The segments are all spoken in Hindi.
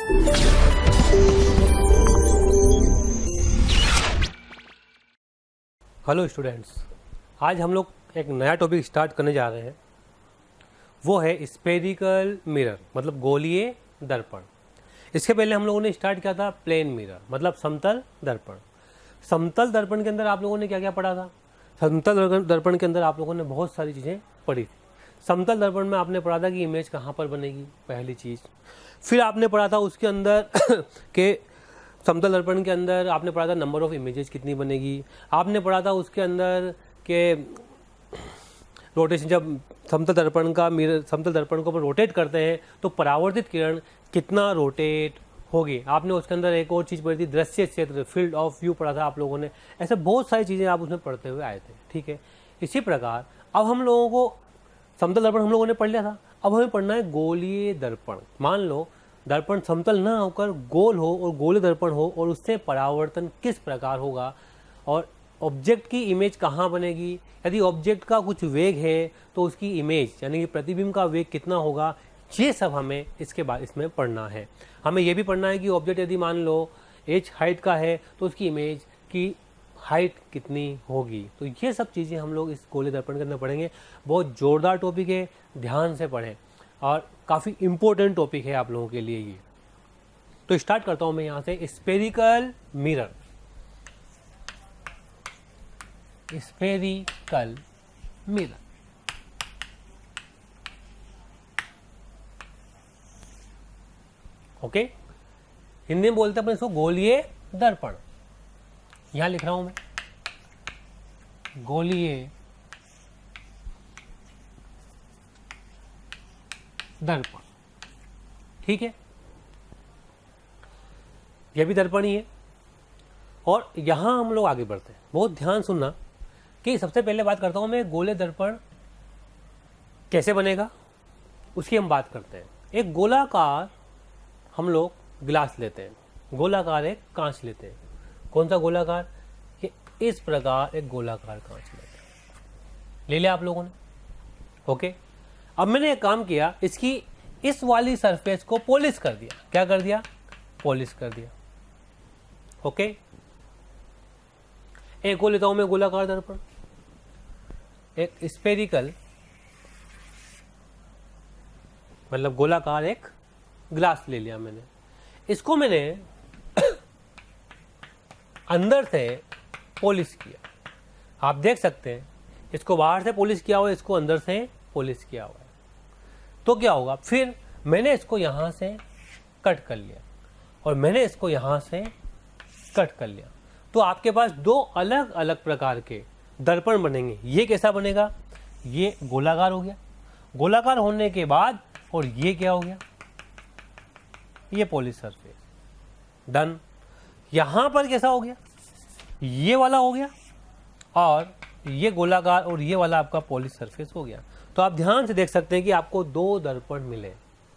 हेलो स्टूडेंट्स, आज हम लोग एक नया टॉपिक स्टार्ट करने जा रहे हैं। वो है स्फेरिकल मिरर, मतलब गोलीय दर्पण। इसके पहले हम लोगों ने स्टार्ट किया था प्लेन मिरर, मतलब समतल दर्पण। समतल दर्पण के अंदर आप लोगों ने क्या क्या पढ़ा था? समतल दर्पण के अंदर आप लोगों ने बहुत सारी चीज़ें पढ़ी थी। समतल दर्पण में आपने पढ़ा था कि इमेज कहाँ पर बनेगी, पहली चीज़। फिर आपने पढ़ा था उसके अंदर के समतल दर्पण के अंदर आपने पढ़ा था नंबर ऑफ इमेजेस कितनी बनेगी। आपने पढ़ा था उसके अंदर के रोटेशन, जब समतल दर्पण को रोटेट करते हैं तो परावर्तित किरण कितना रोटेट होगी। आपने उसके अंदर एक और चीज़ पढ़ी थी, दृश्य क्षेत्र, फील्ड ऑफ व्यू पढ़ा था आप लोगों ने। ऐसे बहुत सारी चीज़ें आप उसमें पढ़ते हुए आए थे, ठीक है। इसी प्रकार अब हम लोगों को समतल दर्पण हम लोगों ने पढ़ लिया था, अब हमें पढ़ना है गोलीय दर्पण। मान लो दर्पण समतल ना होकर गोल हो और गोलीय दर्पण हो, और उससे परावर्तन किस प्रकार होगा और ऑब्जेक्ट की इमेज कहाँ बनेगी। यदि ऑब्जेक्ट का कुछ वेग है तो उसकी इमेज यानी कि प्रतिबिंब का वेग कितना होगा, ये सब हमें इसके बाद इसमें पढ़ना है। हमें यह भी पढ़ना है कि ऑब्जेक्ट यदि मान लो h हाइट का है तो उसकी इमेज की हाइट कितनी होगी। तो ये सब चीज़ें हम लोग इस गोलीय दर्पण के अंदर पढ़ेंगे। बहुत जोरदार टॉपिक है, ध्यान से पढ़ें और काफ़ी इम्पोर्टेंट टॉपिक है आप लोगों के लिए ये। तो स्टार्ट करता हूं मैं यहाँ से। Spherical mirror, spherical mirror, okay. Hindi में बोलते हैं अपन इसको गोलीय दर्पण। यहां लिख रहा हूं मैं गोलीय दर्पण, ठीक है। यह भी दर्पण ही है। और यहां हम लोग आगे बढ़ते हैं। बहुत ध्यान सुनना कि सबसे पहले बात करता हूं मैं गोलीय दर्पण कैसे बनेगा, उसकी हम बात करते हैं। एक गोलाकार हम लोग ग्लास लेते हैं, गोलाकार एक कांच लेते हैं। कौन सा गोलाकार? कि इस प्रकार एक गोलाकार कांच लेते हैं। ले लिया आप लोगों ने, ओके। अब मैंने एक काम किया, इसकी इस वाली सरफेस को पॉलिश कर दिया। क्या कर दिया? पॉलिश कर दिया, ओके। एक को लेता हूं मैं गोलाकार दर्पण, एक स्फेरिकल मतलब गोलाकार एक ग्लास ले लिया मैंने। इसको मैंने अंदर से पॉलिश किया। आप देख सकते हैं इसको बाहर से पॉलिश किया हुआ है, इसको अंदर से पॉलिश किया हुआ है। तो क्या होगा? फिर मैंने इसको यहां से कट कर लिया और मैंने इसको यहां से कट कर लिया। तो आपके पास दो अलग अलग प्रकार के दर्पण बनेंगे। ये कैसा बनेगा? ये गोलाकार हो गया। गोलाकार होने के बाद और ये क्या हो गया? ये पॉलिश सरफेस, डन। यहां पर कैसा हो गया? ये वाला हो गया और ये गोलाकार और ये वाला आपका पॉलिश सरफेस हो गया। तो आप ध्यान से देख सकते हैं कि आपको दो दर्पण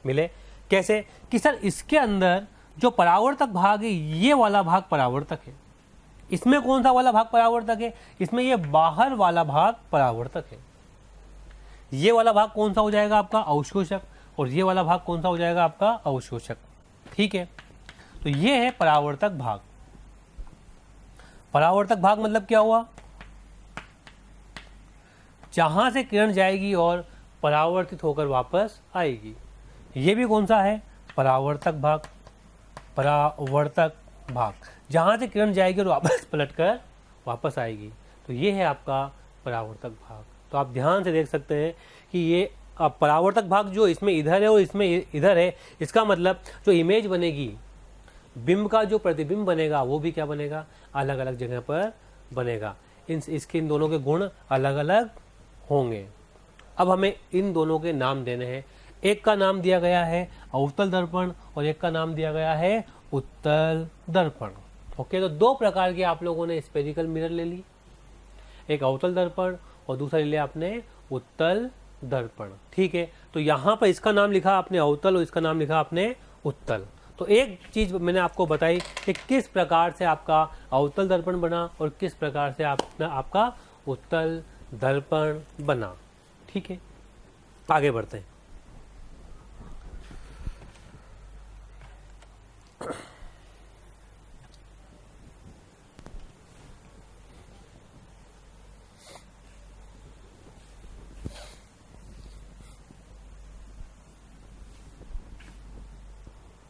मिले। कैसे? कि सर इसके अंदर जो परावर्तक भाग है, ये वाला भाग परावर्तक है। इसमें कौन सा वाला भाग परावर्तक है? इसमें ये बाहर वाला भाग परावर्तक है। ये वाला भाग कौन सा हो जाएगा? आपका अवशोषक। और ये वाला भाग कौन सा हो जाएगा? आपका अवशोषक, ठीक है। तो ये है परावर्तक भाग। परावर्तक भाग मतलब क्या हुआ? जहां से किरण जाएगी और परावर्तित होकर वापस आएगी। ये भी कौन सा है? परावर्तक भाग। परावर्तक भाग, जहां से किरण जाएगी और वापस पलटकर वापस आएगी। तो ये है आपका परावर्तक भाग। तो आप ध्यान से देख सकते हैं कि ये परावर्तक भाग जो इसमें इधर है और इसमें इधर है, इसका मतलब जो इमेज बनेगी, बिंब का जो प्रतिबिंब बनेगा, वो भी क्या बनेगा? अलग अलग जगह पर बनेगा। इसके इन दोनों के गुण अलग अलग होंगे। अब हमें इन दोनों के नाम देने हैं। एक का नाम दिया गया है अवतल दर्पण और एक का नाम दिया गया है उत्तल दर्पण, ओके। तो दो प्रकार के आप लोगों ने स्फेरिकल मिरर ले ली, एक अवतल दर्पण और दूसरा ले लिया आपने उत्तल दर्पण, ठीक है। तो यहां पर इसका नाम लिखा आपने अवतल और इसका नाम लिखा आपने उत्तल। तो एक चीज मैंने आपको बताई कि किस प्रकार से आपका अवतल दर्पण बना और किस प्रकार से आपका उत्तल दर्पण बना, ठीक है। आगे बढ़ते हैं।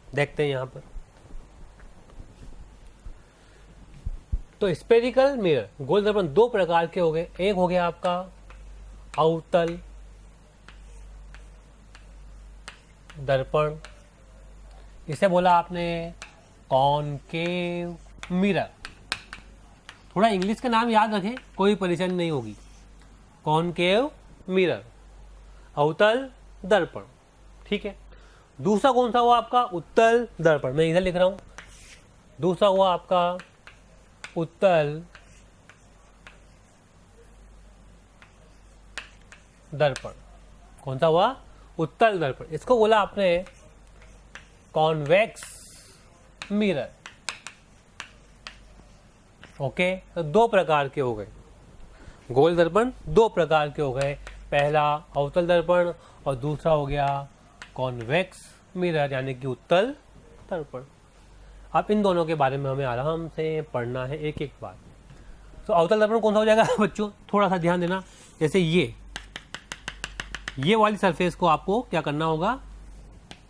देखते हैं यहां पर। तो स्पेरिकल मिरर गोल दर्पण दो प्रकार के हो गए। एक हो गया आपका अवतल दर्पण, इसे बोला आपने कॉनकेव मिरर। थोड़ा इंग्लिश का नाम याद रखें, कोई परेशानी नहीं होगी। कॉनकेव मिरर, अवतल दर्पण, ठीक है। दूसरा कौन सा हुआ आपका? उत्तल दर्पण। मैं इधर लिख रहा हूं, दूसरा हुआ आपका उत्तल दर्पण। कौन सा हुआ? उत्तल दर्पण। इसको बोला आपने कॉन्वेक्स मिरर। ओके, तो दो प्रकार के हो गए गोल दर्पण, दो प्रकार के हो गए। पहला अवतल दर्पण और दूसरा हो गया कॉन्वेक्स मिरर यानी कि उत्तल दर्पण। अब इन दोनों के बारे में हमें आराम से पढ़ना है एक एक बार। तो अवतल दर्पण कौन सा हो जाएगा बच्चों? थोड़ा सा ध्यान देना। जैसे ये वाली सरफेस को आपको क्या करना होगा?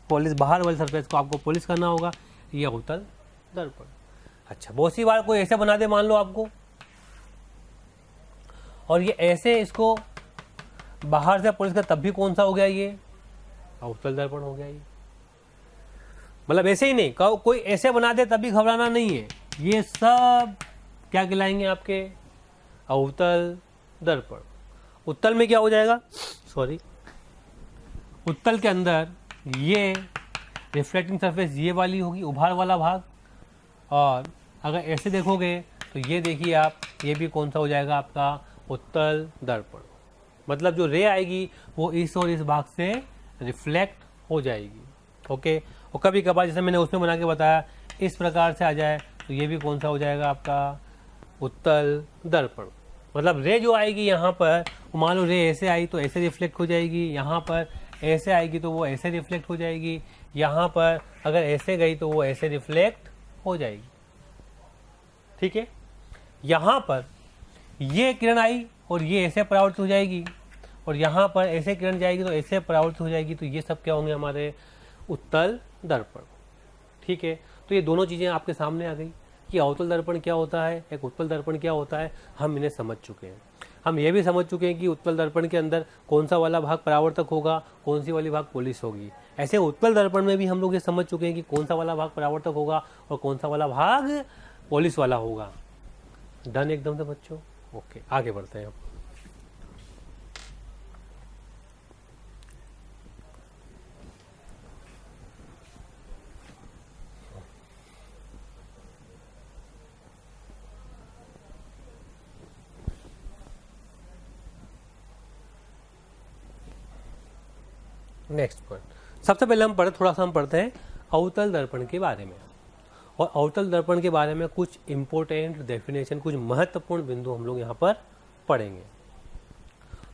पॉलिश, बाहर वाली सरफेस को आपको पॉलिश करना होगा। ये अवतल दर्पण। अच्छा, बहुत सी बार कोई ऐसे बना दे मान लो आपको, और ये ऐसे इसको बाहर से पॉलिश कर, तब भी कौन सा हो गया? ये अवतल दर्पण हो गया। ये मतलब ऐसे ही नहीं, कोई ऐसे बना दे तभी घबराना नहीं है। ये सब क्या कहलाएंगे? आपके अवतल दर्पण। उत्तल में क्या हो जाएगा? सॉरी, उत्तल के अंदर ये रिफ्लेक्टिंग सरफेस ये वाली होगी, उभार वाला भाग। और अगर ऐसे देखोगे तो ये देखिए आप, ये भी कौन सा हो जाएगा? आपका उत्तल दर्पण। मतलब जो रे आएगी वो इस और इस भाग से रिफ्लेक्ट हो जाएगी। ओके, और कभी कभार जैसे मैंने उसमें बना के बताया इस प्रकार से आ जाए तो ये भी कौन सा हो जाएगा? आपका उत्तल दर्पण। मतलब रे जो आएगी यहाँ पर, मान लो रे ऐसे आई तो ऐसे रिफ्लेक्ट हो जाएगी, यहाँ पर ऐसे आएगी तो वो ऐसे रिफ्लेक्ट हो जाएगी, यहाँ पर अगर ऐसे गई तो वो ऐसे रिफ्लेक्ट हो जाएगी। ठीक है, यहाँ पर ये किरण आई और ये ऐसे परावर्तित हो जाएगी, और यहाँ पर ऐसे किरण जाएगी तो ऐसे परावर्तित हो जाएगी। तो ये सब क्या होंगे? हमारे उत्तल दर्पण। ठीक है, तो ये दोनों चीज़ें आपके सामने आ गई कि अवतल दर्पण क्या होता है, एक उत्तल दर्पण क्या होता है। हम इन्हें समझ चुके हैं। हम ये भी समझ चुके हैं कि उत्तल दर्पण के अंदर कौन सा वाला भाग परावर्तक होगा, कौन सी वाली भाग पॉलिश होगी। ऐसे उत्तल दर्पण में भी हम लोग ये समझ चुके हैं कि कौन सा वाला भाग परावर्तक होगा और कौन सा वाला भाग पॉलिश वाला होगा। डन एकदम से बच्चों? ओके, आगे बढ़ते हैं। नेक्स्ट पॉइंट, सबसे पहले हम पढ़ते हैं अवतल दर्पण के बारे में। और अवतल दर्पण के बारे में कुछ इंपॉर्टेंट डेफिनेशन, कुछ महत्वपूर्ण बिंदु हम लोग यहाँ पर पढ़ेंगे।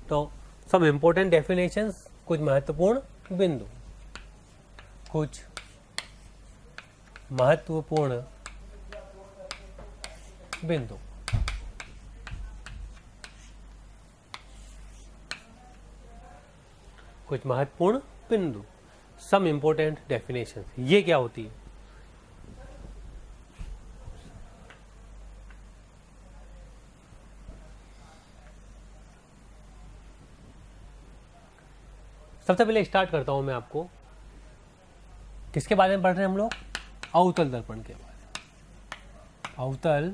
तो सब इंपॉर्टेंट डेफिनेशंस, कुछ महत्वपूर्ण बिंदु, कुछ महत्वपूर्ण बिंदु। कुछ महत्वपूर्ण बिंदु, सम इंपॉर्टेंट डेफिनेशन। ये क्या होती है? सबसे पहले स्टार्ट करता हूं मैं आपको, किसके बारे में पढ़ रहे हैं हम लोग? अवतल दर्पण के बारे में। अवतल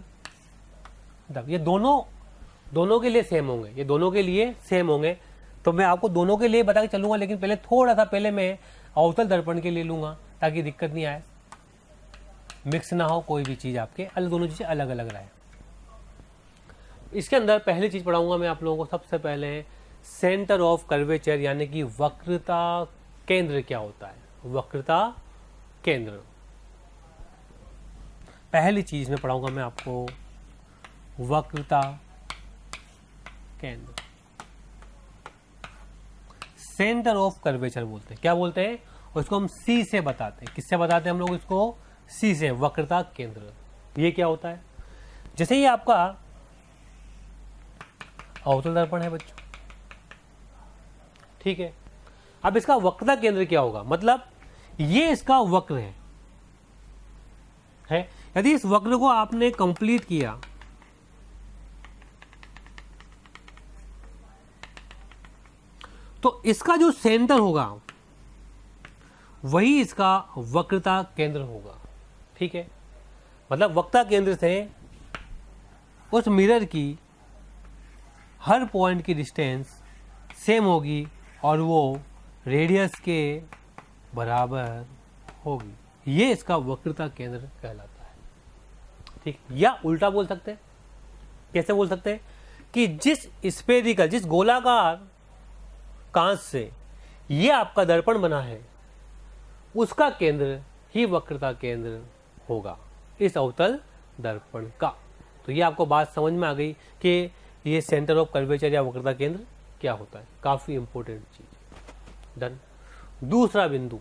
दर्पण, ये दोनों के लिए सेम होंगे, ये दोनों के लिए सेम होंगे। तो मैं आपको दोनों के लिए बता के चलूंगा, लेकिन पहले थोड़ा सा पहले मैं अवतल दर्पण के लिए लूंगा ताकि दिक्कत नहीं आए, मिक्स ना हो कोई भी चीज आपके, दोनों चीजें अलग अलग रहे। इसके अंदर पहली चीज पढ़ाऊंगा मैं आप लोगों को, सबसे पहले सेंटर ऑफ कर्वेचर यानी कि वक्रता केंद्र क्या होता है। वक्रता केंद्र पहली चीज में पढ़ाऊंगा मैं आपको, वक्रता केंद्र। सेंटर ऑफ कर्वेचर बोलते हैं, क्या बोलते हैं? और इसको हम सी से बताते हैं। किससे बताते हैं हम लोग इसको? सी से, वक्रता केंद्र। ये क्या होता है? जैसे ये आपका अवतल दर्पण है बच्चों, ठीक है। अब इसका वक्रता केंद्र क्या होगा? मतलब ये इसका वक्र है, है। यदि इस वक्र को आपने कंप्लीट किया तो इसका जो सेंटर होगा वही इसका वक्रता केंद्र होगा। ठीक है, मतलब वक्रता केंद्र से उस मिरर की हर पॉइंट की डिस्टेंस सेम होगी और वो रेडियस के बराबर होगी। ये इसका वक्रता केंद्र कहलाता है। ठीक, या उल्टा बोल सकते हैं। कैसे बोल सकते हैं कि जिस स्फेरिकल, जिस गोलाकार कांच से ये आपका दर्पण बना है उसका केंद्र ही वक्रता केंद्र होगा इस अवतल दर्पण का। तो ये आपको बात समझ में आ गई कि ये सेंटर ऑफ कर्वेचर या वक्रता केंद्र क्या होता है। काफी इंपॉर्टेंट चीज। डन। दूसरा बिंदु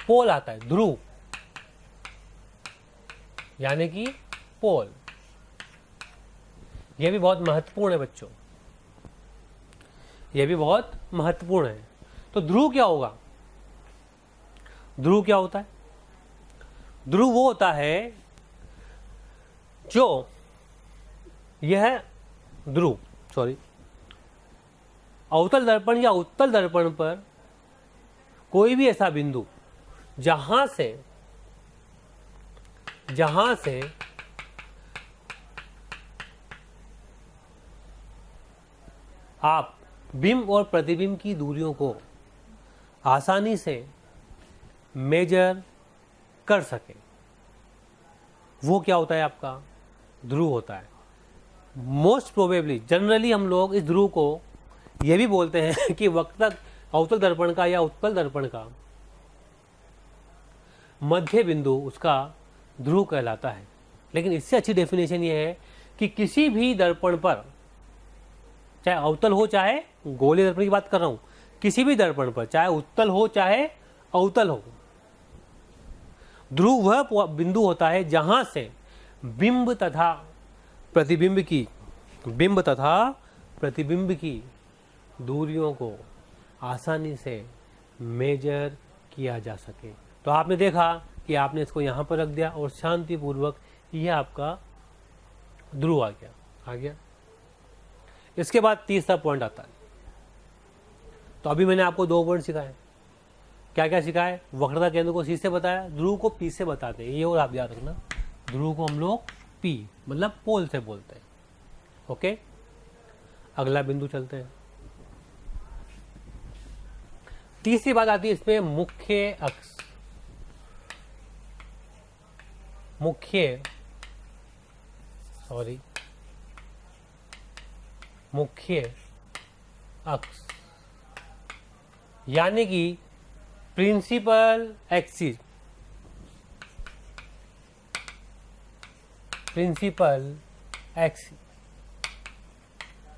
पोल आता है, ध्रुव यानी कि पोल। यह भी बहुत महत्वपूर्ण है बच्चों, यह भी बहुत महत्वपूर्ण है। तो ध्रुव क्या होगा? ध्रुव क्या होता है? ध्रुव वो होता है जो यह ध्रुव अवतल दर्पण या उत्तल दर्पण पर कोई भी ऐसा बिंदु जहां से आप बिंब और प्रतिबिंब की दूरियों को आसानी से मेजर कर सके, वो क्या होता है? आपका ध्रुव होता है। मोस्ट प्रोबेबली जनरली हम लोग इस ध्रुव को यह भी बोलते हैं कि वक्रता अवतल दर्पण का या उत्तल दर्पण का मध्य बिंदु उसका ध्रुव कहलाता है। लेकिन इससे अच्छी डेफिनेशन ये है कि किसी भी दर्पण पर, चाहे अवतल हो चाहे गोलीय दर्पण की बात कर रहा हूं, किसी भी दर्पण पर चाहे उत्तल हो चाहे अवतल हो, ध्रुव वह बिंदु होता है जहां से बिंब तथा प्रतिबिंब की दूरियों को आसानी से मेजर किया जा सके। तो आपने देखा कि आपने इसको यहां पर रख दिया और शांतिपूर्वक यह आपका ध्रुव आ गया। इसके बाद तीसरा पॉइंट आता है। तो अभी मैंने आपको 2 पॉइंट सिखाए। क्या क्या सिखाए? वक्रता केंद्र को सी से बताया, ध्रुव को पी से बताते हैं। ये और आप याद रखना, ध्रुव को हम लोग पी मतलब पोल से बोलते हैं। ओके, अगला बिंदु चलते हैं। तीसरी बात आती है इसमें मुख्य अक्ष। मुख्य अक्ष यानी कि प्रिंसिपल एक्सिस।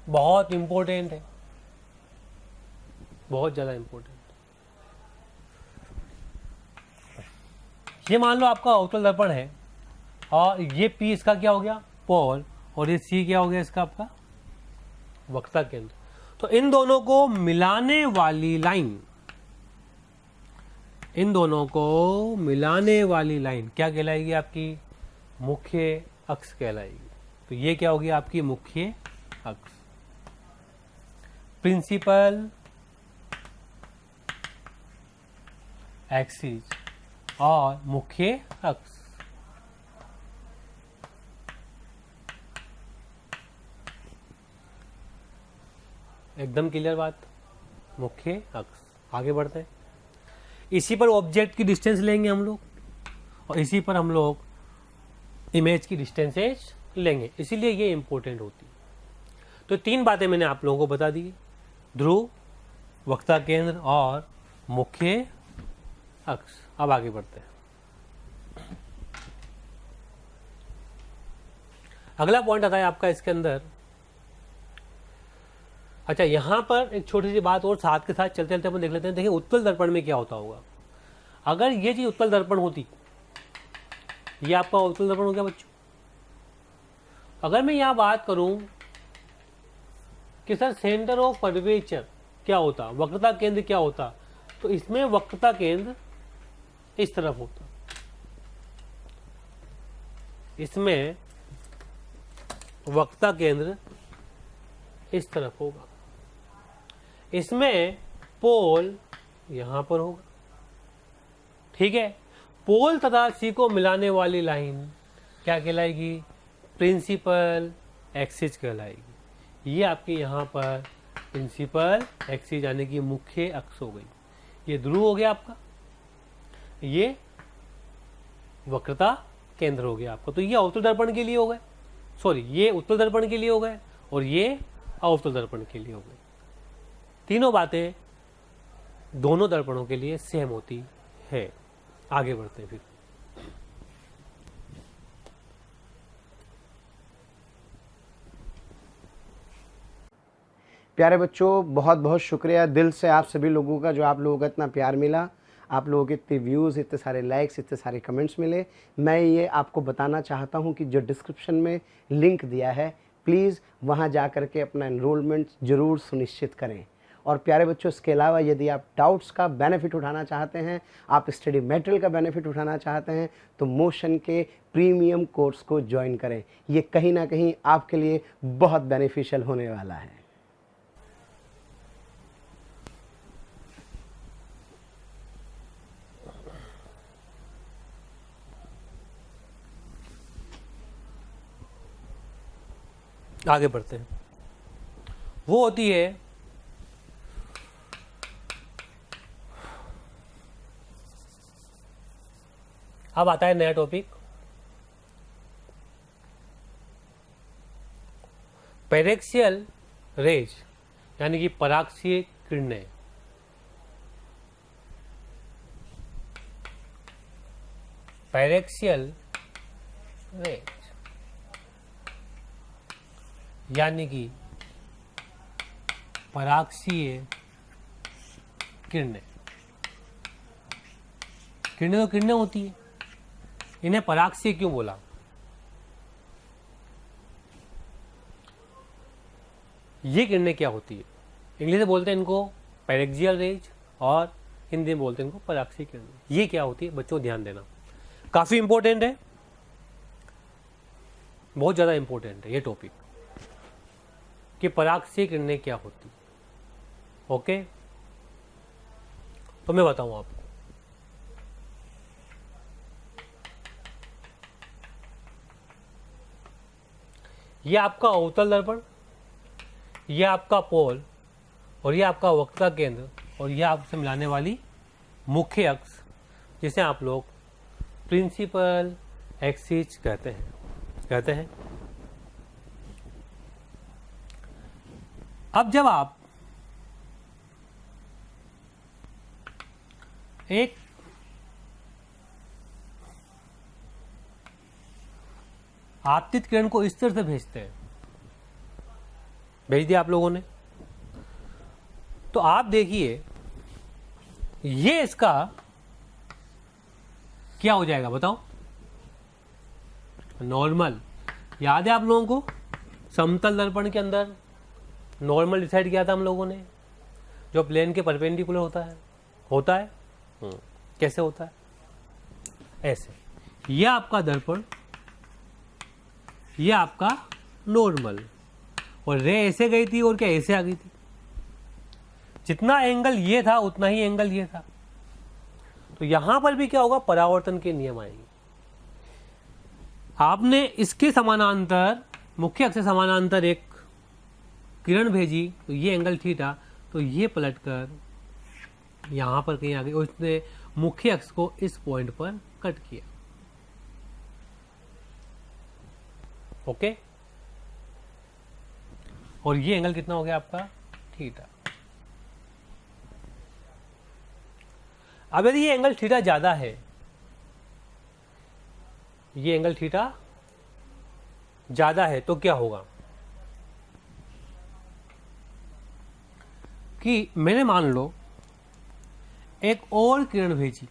बहुत इंपॉर्टेंट है, बहुत ज्यादा इंपॉर्टेंट। ये मान लो आपका अवतल दर्पण है और ये पी इसका क्या हो गया? पोल, और ये सी क्या हो गया? इसका आपका वक्रता केंद्र। तो इन दोनों को मिलाने वाली लाइन क्या कहलाएगी? आपकी मुख्य अक्ष कहलाएगी। तो ये क्या होगी? आपकी मुख्य अक्ष, प्रिंसिपल एक्सिस और मुख्य अक्ष। एकदम क्लियर बात। मुख्य अक्ष। आगे बढ़ते हैं। इसी पर ऑब्जेक्ट की डिस्टेंस लेंगे हम लोग और इसी पर हम लोग इमेज की डिस्टेंसेज लेंगे, इसीलिए ये इंपॉर्टेंट होती है। तो 3 बातें मैंने आप लोगों को बता दी, ध्रुव, वक्रता केंद्र और मुख्य अक्ष। अब आगे बढ़ते हैं। अगला पॉइंट आता है आपका इसके अंदर। अच्छा, यहां पर एक छोटी सी बात और साथ के साथ चलते चलते अपन देख लेते हैं। देखिए उत्तल दर्पण में क्या होता होगा। अगर ये चीज उत्तल दर्पण होती, ये आपका उत्तल दर्पण हो गया बच्चों। अगर मैं यहां बात करूं कि सर सेंटर ऑफ कर्वेचर क्या होता, वक्रता केंद्र क्या होता, तो इसमें वक्रता केंद्र इस तरफ होता। इसमें वक्रता केंद्र इस तरफ होगा, इसमें पोल यहां पर होगा। ठीक है, पोल तथा सी को मिलाने वाली लाइन क्या कहलाएगी? प्रिंसिपल एक्सिस कहलाएगी। ये आपके यहाँ पर प्रिंसिपल एक्सिस यानी कि मुख्य अक्ष हो गई। ये ध्रुव हो गया आपका, ये वक्रता केंद्र हो गया आपका। तो ये अवतल दर्पण के लिए हो गए, सॉरी ये उत्तल दर्पण के लिए हो गए और ये अवतल दर्पण के लिए हो गए। तीनों बातें दोनों दर्पणों के लिए सेम होती है। आगे बढ़ते हैं फिर। प्यारे बच्चों, बहुत बहुत शुक्रिया दिल से आप सभी लोगों का, जो आप लोगों का इतना प्यार मिला, आप लोगों के इतने व्यूज़, इतने सारे लाइक्स, इतने सारे कमेंट्स मिले। मैं ये आपको बताना चाहता हूँ कि जो डिस्क्रिप्शन में लिंक दिया है, प्लीज़ वहाँ जा कर के अपना एनरोलमेंट ज़रूर सुनिश्चित करें। और प्यारे बच्चों, इसके अलावा यदि आप डाउट्स का बेनिफिट उठाना चाहते हैं, आप स्टडी मटेरियल का बेनिफिट उठाना चाहते हैं, तो मोशन के प्रीमियम कोर्स को ज्वाइन करें। ये कहीं ना कहीं आपके लिए बहुत बेनिफिशियल होने वाला है। आगे बढ़ते हैं। वो होती है अब आता है नया टॉपिक, पैरेक्सियल रेज यानी कि पराक्षीय किरणें। पैरेक्सियल रेज यानी कि पराक्षीय किरणें। किरणें तो किरणें होती है, इन्हें पराक्षीय क्यों बोला? ये किरणें क्या होती है? इंग्लिश में बोलते हैं इनको पैरेक्सियल रेज और हिंदी में बोलते हैं इनको पराक्षीय किरणें। ये क्या होती है बच्चों, ध्यान देना, काफी इंपॉर्टेंट है, बहुत ज्यादा इंपॉर्टेंट है ये टॉपिक कि पराक्षीय किरणें क्या होती। ओके, तो मैं बताऊं आपको। ये आपका अवतल दर्पण, ये आपका पोल और ये आपका वक्रता केंद्र और ये आपसे मिलाने वाली मुख्य अक्ष, जिसे आप लोग प्रिंसिपल एक्सिस कहते हैं। अब जब आप एक आपतित किरण को इस तरह से भेजते हैं, भेज दिया आप लोगों ने, तो आप देखिए ये इसका क्या हो जाएगा बताओ? नॉर्मल। याद है आप लोगों को समतल दर्पण के अंदर नॉर्मल डिसाइड किया था हम लोगों ने, जो प्लेन के परपेंडिकुलर होता है। कैसे होता है? ऐसे। यह आपका दर्पण, यह आपका नॉर्मल, और रे ऐसे गई थी और क्या ऐसे आ गई थी। जितना एंगल ये था उतना ही एंगल ये था। तो यहां पर भी क्या होगा? परावर्तन के नियम आएंगे। आपने इसके समानांतर, मुख्य अक्ष से समानांतर एक किरण भेजी, तो ये एंगल थीटा, तो ये पलटकर यहां पर कहीं आ गई और उसने मुख्य अक्ष को इस पॉइंट पर कट किया। ओके, और ये एंगल कितना हो गया आपका? थीटा। अब यदि ये एंगल थीटा ज्यादा है, ये एंगल थीटा ज्यादा है, तो क्या होगा कि मैंने मान लो एक और किरण भेजी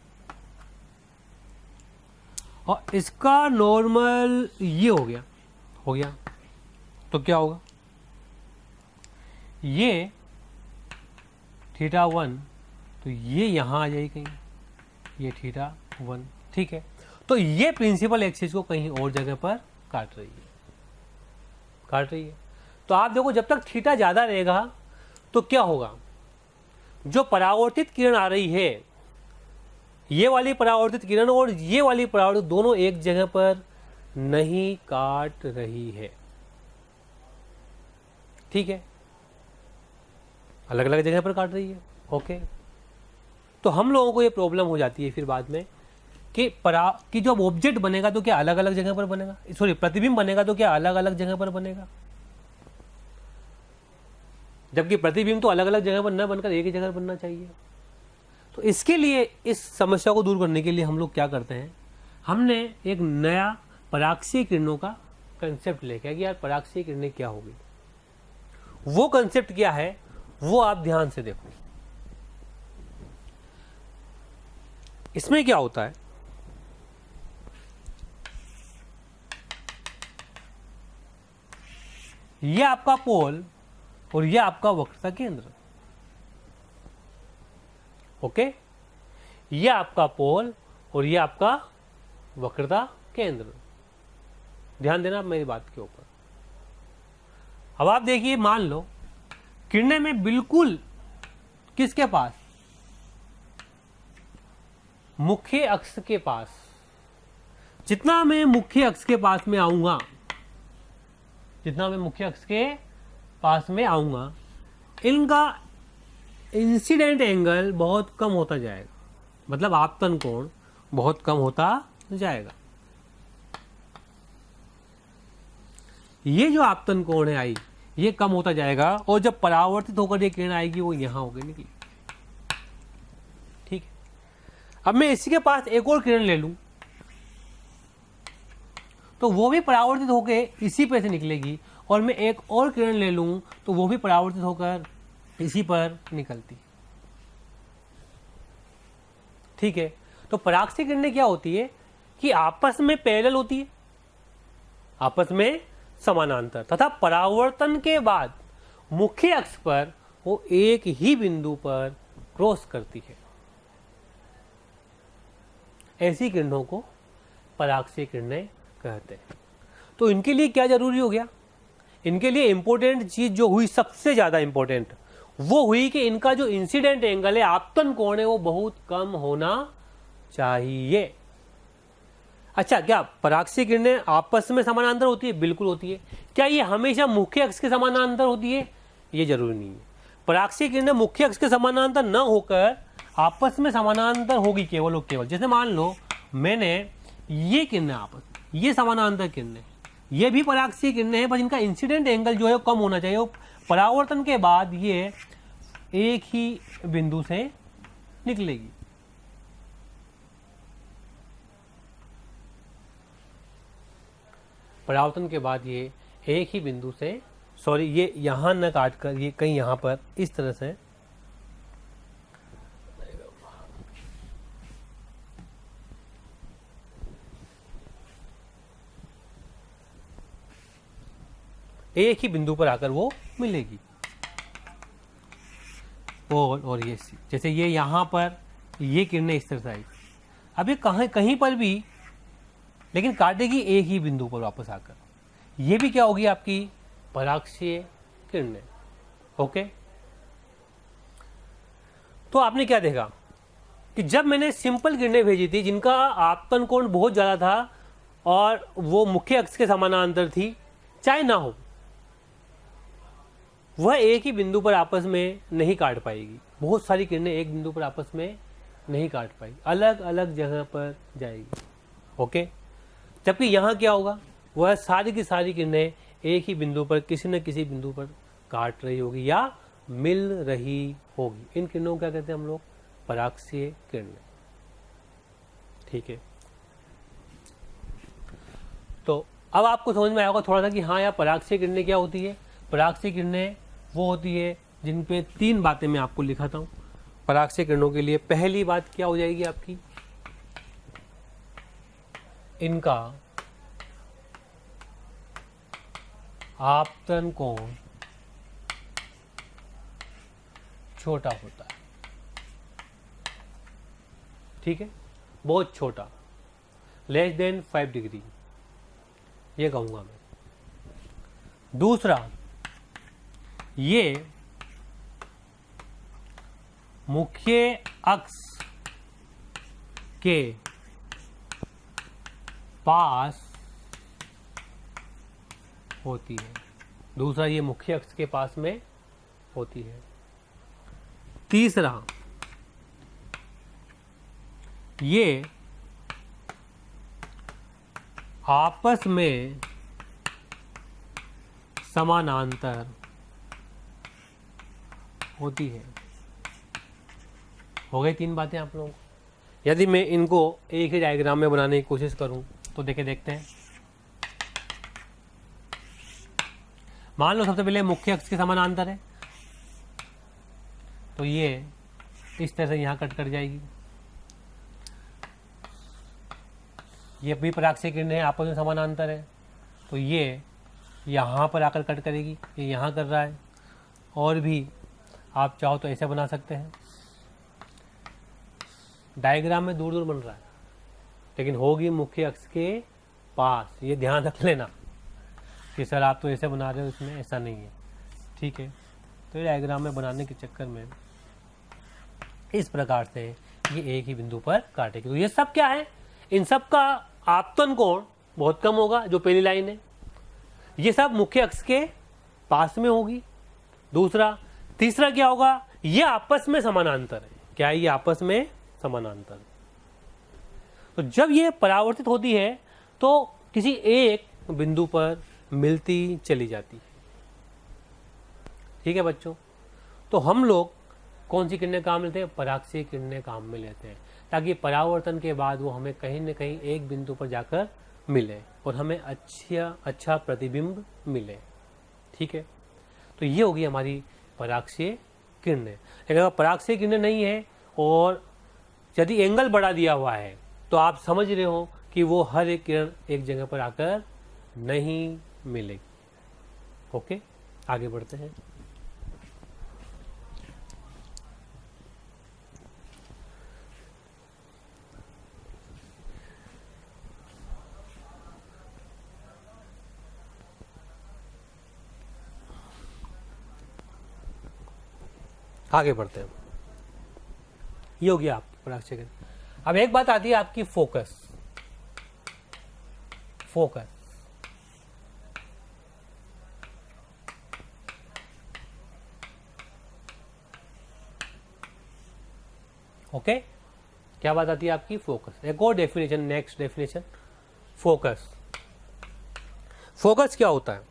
और इसका नॉर्मल ये हो गया, तो क्या होगा? ये θ1, तो ये यहां आ जाएगी कहीं, ये θ1। ठीक है, तो ये प्रिंसिपल एक्सिस को कहीं और जगह पर काट रही है। तो आप देखो जब तक थीटा ज़्यादा रहेगा तो क्या होगा, जो परावर्तित किरण आ रही है, ये वाली परावर्तित किरण और ये वाली परावर्तित दोनों एक जगह पर नहीं काट रही है। ठीक है, अलग अलग जगह पर काट रही है। ओके, तो हम लोगों को ये प्रॉब्लम हो जाती है फिर बाद में कि जब ऑब्जेक्ट बनेगा तो क्या अलग अलग जगह पर बनेगा, सॉरी प्रतिबिंब बनेगा तो क्या अलग अलग जगह पर बनेगा, जबकि प्रतिबिंब तो अलग अलग जगह पर न बनकर एक ही जगह बनना चाहिए। तो इसके लिए, इस समस्या को दूर करने के लिए हम लोग क्या करते हैं, हमने एक नया पराक्षीय किरणों का कंसेप्ट लेके कि यार पराक्षीय किरणें क्या होगी। वो कंसेप्ट क्या है वो आप ध्यान से देखो। इसमें क्या होता है, ये आपका पोल और ये आपका वक्रता केंद्र। ओके, ये आपका पोल और ये आपका वक्रता केंद्र। ध्यान देना आप मेरी बात के ऊपर। अब आप देखिए, मान लो किरणें में बिल्कुल किसके पास, मुख्य अक्ष के पास, जितना मैं मुख्य अक्ष के पास में आऊंगा, जितना मैं मुख्य अक्ष के पास में आऊंगा, इनका इंसिडेंट एंगल बहुत कम होता जाएगा, मतलब आपतन कोण बहुत कम होता जाएगा। ये जो आपतन कोण है आई, ये कम होता जाएगा और जब परावर्तित होकर ये किरण आएगी वो यहां होकर निकली। ठीक है, अब मैं इसी के पास एक और किरण ले लूं तो वो भी परावर्तित होकर इसी पे से निकलेगी, और मैं एक और किरण ले लूं तो वो भी परावर्तित होकर इसी पर निकलती। ठीक है, तो पराक्षीय किरणें क्या होती है कि आपस में पैरेलल होती है, आपस में समानांतर, तथा परावर्तन के बाद मुख्य अक्ष पर वो एक ही बिंदु पर क्रॉस करती है। ऐसी किरणों को पराक्षीय किरणें कहते हैं। तो इनके लिए क्या जरूरी हो गया, इनके लिए इंपॉर्टेंट चीज जो हुई, सबसे ज्यादा इंपॉर्टेंट वो हुई कि इनका जो इंसिडेंट एंगल है, आपतन कोण है, वो बहुत कम होना चाहिए। अच्छा, क्या पराक्षीय किरणें आपस में समानांतर होती है? बिल्कुल होती है। क्या ये हमेशा मुख्य अक्ष के समानांतर होती है? ये जरूरी नहीं है। पराक्षीय किरणें मुख्य अक्ष के समानांतर न होकर आपस में समानांतर होगी केवल और केवल। जैसे मान लो मैंने ये किरणें आपस, ये समानांतर किरणें, ये भी पराक्षीय किरणें हैं, पर इनका इंसिडेंट एंगल जो है कम होना चाहिए। परावर्तन के बाद ये एक ही बिंदु से निकलेगी। परावर्तन के बाद ये एक ही बिंदु से, सॉरी ये यहां न काट कर ये कहीं यहां पर इस तरह से एक ही बिंदु पर आकर वो मिलेगी। और ये जैसे ये यहां पर ये किरणें इस तरह से आई, अब ये कहीं पर भी, लेकिन काटेगी एक ही बिंदु पर वापस आकर। ये भी क्या होगी आपकी पराक्षीय किरणें। ओके, तो आपने क्या देखा कि जब मैंने सिंपल किरणें भेजी थी जिनका आपतन कोण बहुत ज्यादा था और वो मुख्य अक्ष के समानांतर थी, चाहे ना हो, वह एक ही बिंदु पर आपस में नहीं काट पाएगी। बहुत सारी किरणें एक बिंदु पर आपस में नहीं काट पाएगी, अलग अलग जगह पर जाएगी। ओके, जबकि यहां क्या होगा, वह सारी की सारी किरणें एक ही बिंदु पर किसी न किसी बिंदु पर काट रही होगी या मिल रही होगी। इन किरणों को क्या कहते हैं हम लोग? पराक्षीय किरणें। ठीक है, तो अब आपको समझ में आया होगा थोड़ा सा कि हाँ यार पराक्षीय किरणें क्या होती है। पराक्षीय किरणें वो होती है जिन पे तीन बातें मैं आपको लिखाता हूं पराक्षीय किरणों के लिए। पहली बात क्या हो जाएगी आपकी, इनका आपतन कोण छोटा होता है। ठीक है, बहुत छोटा, लेस देन 5 डिग्री, ये कहूँगा मैं। दूसरा, ये मुख्य अक्ष के पास होती है। दूसरा, ये मुख्य अक्ष के पास में होती है। तीसरा, ये आपस में समानांतर होती है। हो गई 3 बातें आप लोगों को। यदि मैं इनको एक ही डायग्राम में बनाने की कोशिश करूं तो देखते हैं। मान लो सबसे पहले मुख्य अक्ष के समानांतर है, तो ये इस तरह से यहां कट जाएगी। ये भी पराक्षीय किरणें आपस में समानांतर है, तो ये यहाँ पर आकर कट करेगी, ये यहाँ कर रहा है। और भी आप चाहो तो ऐसे बना सकते हैं। डायग्राम में दूर दूर बन रहा है, लेकिन होगी मुख्य अक्ष के पास। ये ध्यान रख लेना कि सर आप तो ऐसे बना रहे हो, इसमें ऐसा नहीं है, ठीक है। तो ये डायग्राम में बनाने के चक्कर में इस प्रकार से ये एक ही बिंदु पर काटेगी। तो ये सब क्या है, इन सब का आपतन कोण बहुत कम होगा, जो पहली लाइन है। ये सब मुख्य अक्ष के पास में होगी। दूसरा, तीसरा क्या होगा, ये आपस में समानांतर है। क्या है, ये आपस में समानांतर। तो जब ये परावर्तित होती है तो किसी एक बिंदु पर मिलती चली जाती है। ठीक है बच्चों, तो हम लोग कौन सी किरणें काम लेते हैं, पराक्षीय किरणें काम में लेते हैं, ताकि परावर्तन के बाद वो हमें कहीं न कहीं एक बिंदु पर जाकर मिले और हमें अच्छा प्रतिबिंब मिले। ठीक है, तो ये होगी हमारी पराक्षीय किरणें। लेकिन अगर पराक्षीय किरणें नहीं है और यदि एंगल बढ़ा दिया हुआ है, तो आप समझ रहे हो कि वो हर एक किरण एक जगह पर आकर नहीं मिलेगी। ओके, आगे बढ़ते हैं। आगे बढ़ते हैं। ये हो गया आपकी पराक्षीय किरण। अब एक बात आती है आपकी फोकस। ओके, क्या बात आती है आपकी फोकस। एक और definition, next definition, focus. Focus क्या होता है,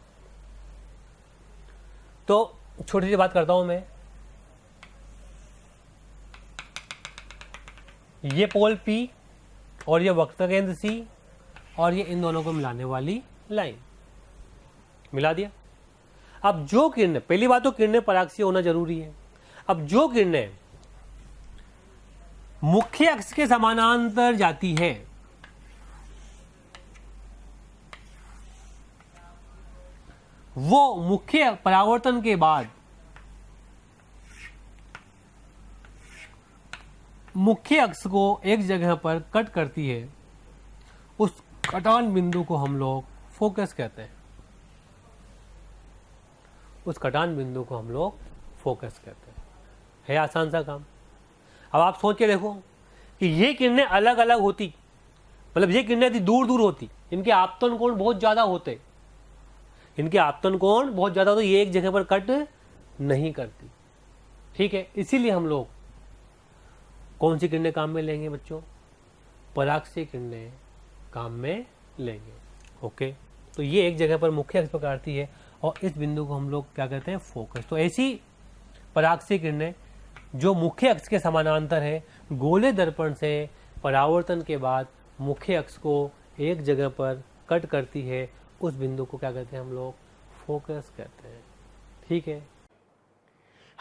तो छोटी सी बात करता हूं मैं। ये पोल P और ये वक्र केंद्र C और ये इन दोनों को मिलाने वाली लाइन, मिला दिया। अब जो किरणें, पहली बात तो किरणें पराक्षीय होना जरूरी है। अब जो किरणें मुख्य अक्ष के समानांतर जाती है, वो मुख्य परावर्तन के बाद मुख्य अक्ष को एक जगह पर कट करती है। उस कटान बिंदु को हम लोग फोकस कहते हैं। उस कटान बिंदु को हम लोग फोकस कहते हैं। है आसान सा काम। अब आप सोच के देखो कि ये किरणें अलग अलग होती, मतलब ये किरणें यदि दूर दूर होती, इनके आपतन कोण बहुत ज्यादा होते, इनके आपतन कोण बहुत ज्यादा होते, ये एक जगह पर कट नहीं करती। ठीक है, इसीलिए हम लोग कौन सी किरणें काम में लेंगे बच्चों, पराक्षीय किरणें काम में लेंगे। ओके, तो ये एक जगह पर मुख्य अक्ष पर काटती है और इस बिंदु को हम लोग क्या कहते हैं, फोकस। तो ऐसी पराक्षीय किरणें जो मुख्य अक्ष के समानांतर है, गोले दर्पण से परावर्तन के बाद मुख्य अक्ष को एक जगह पर कट करती है, उस बिंदु को क्या कहते हैं हम लोग, फोकस कहते हैं। ठीक है,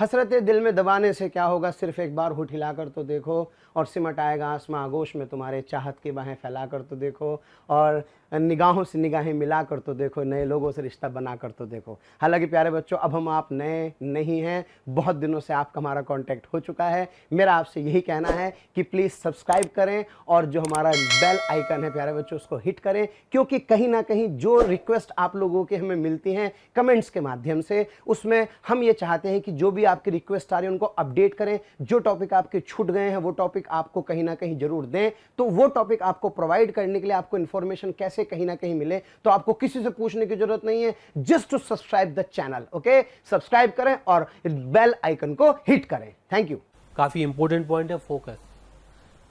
हसरतें दिल में दबाने से क्या होगा, सिर्फ एक बार होठ हिलाकर तो देखो, और सिमट आएगा आसमां आगोश में तुम्हारे, चाहत की बाहें फैलाकर तो देखो, और निगाहों से निगाहें मिलाकर तो देखो, नए लोगों से रिश्ता बनाकर तो देखो। हालांकि प्यारे बच्चों, अब हम आप नए नहीं हैं, बहुत दिनों से आपका हमारा कांटेक्ट हो चुका है। मेरा आपसे यही कहना है कि प्लीज़ सब्सक्राइब करें, और जो हमारा बेल आइकन है प्यारे बच्चों, उसको हिट करें, क्योंकि कहीं ना कहीं जो रिक्वेस्ट आप लोगों की हमें मिलती हैं कमेंट्स के माध्यम से, उसमें हम ये चाहते हैं कि जो भी आपकी रिक्वेस्ट आ रही है उनको अपडेट करें। जो टॉपिक आपके छूट गए हैं वो टॉपिक आपको कहीं ना कहीं जरूर दें। तो वो टॉपिक आपको प्रोवाइड करने के लिए आपको इन्फॉर्मेशन कैसे कहीं ना कहीं मिले, तो आपको किसी से पूछने की जरूरत नहीं है, just to subscribe the channel. Okay, subscribe करें और बेल आइकन को हिट करें। Thank you. काफ़ी इंपॉर्टेंट पॉइंट है फोकस,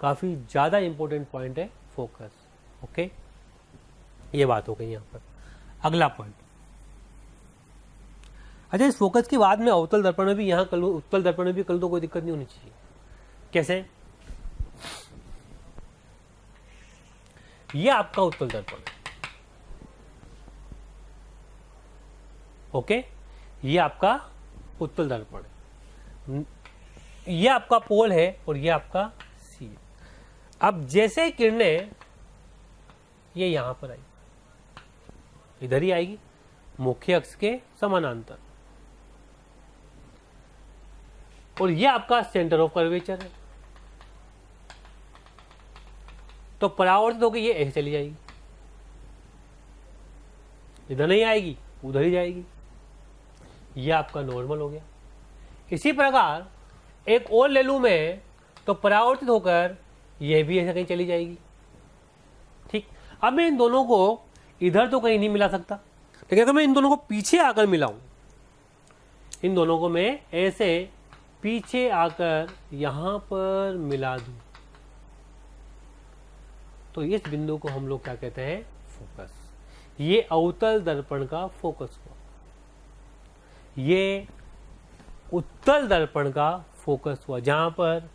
काफ़ी ज़्यादा इंपॉर्टेंट पॉइंट है फोकस। ओके, ये बात हो गई यहाँ पर। अगला पॉइंट, अच्छा इस फोकस के बाद में अवतल दर्पण में भी यहाँ कर लूँ, उत्तल दर्पण में भी कर लूँ तो कोई दिक्कत नहीं होनी चाहिए। कैसे? ये आपका उत्तल दर्पण है, ओके, ये आपका उत्तल दर्पण है, ये आपका पोल है और ये आपका सी है। अब जैसे किरणें ये यहां पर आई, इधर ही आएगी मुख्य अक्ष के समानांतर, और ये आपका सेंटर ऑफ कर्वेचर है, तो परावर्तित होकर ये ऐसे चली जाएगी, इधर नहीं आएगी उधर ही जाएगी। ये आपका नॉर्मल हो गया। इसी प्रकार एक और ले लूं मैं, तो परावर्तित होकर यह भी ऐसे कहीं चली जाएगी। ठीक, अब मैं इन दोनों को इधर तो कहीं नहीं मिला सकता, लेकिन अगर मैं इन दोनों को पीछे आकर मिलाऊं, इन दोनों को मैं ऐसे पीछे आकर यहां पर मिला दूं, तो इस बिंदु को हम लोग क्या कहते हैं? फोकस। ये अवतल दर्पण का फोकस हुआ, ये उत्तल दर्पण का फोकस हुआ, जहां पर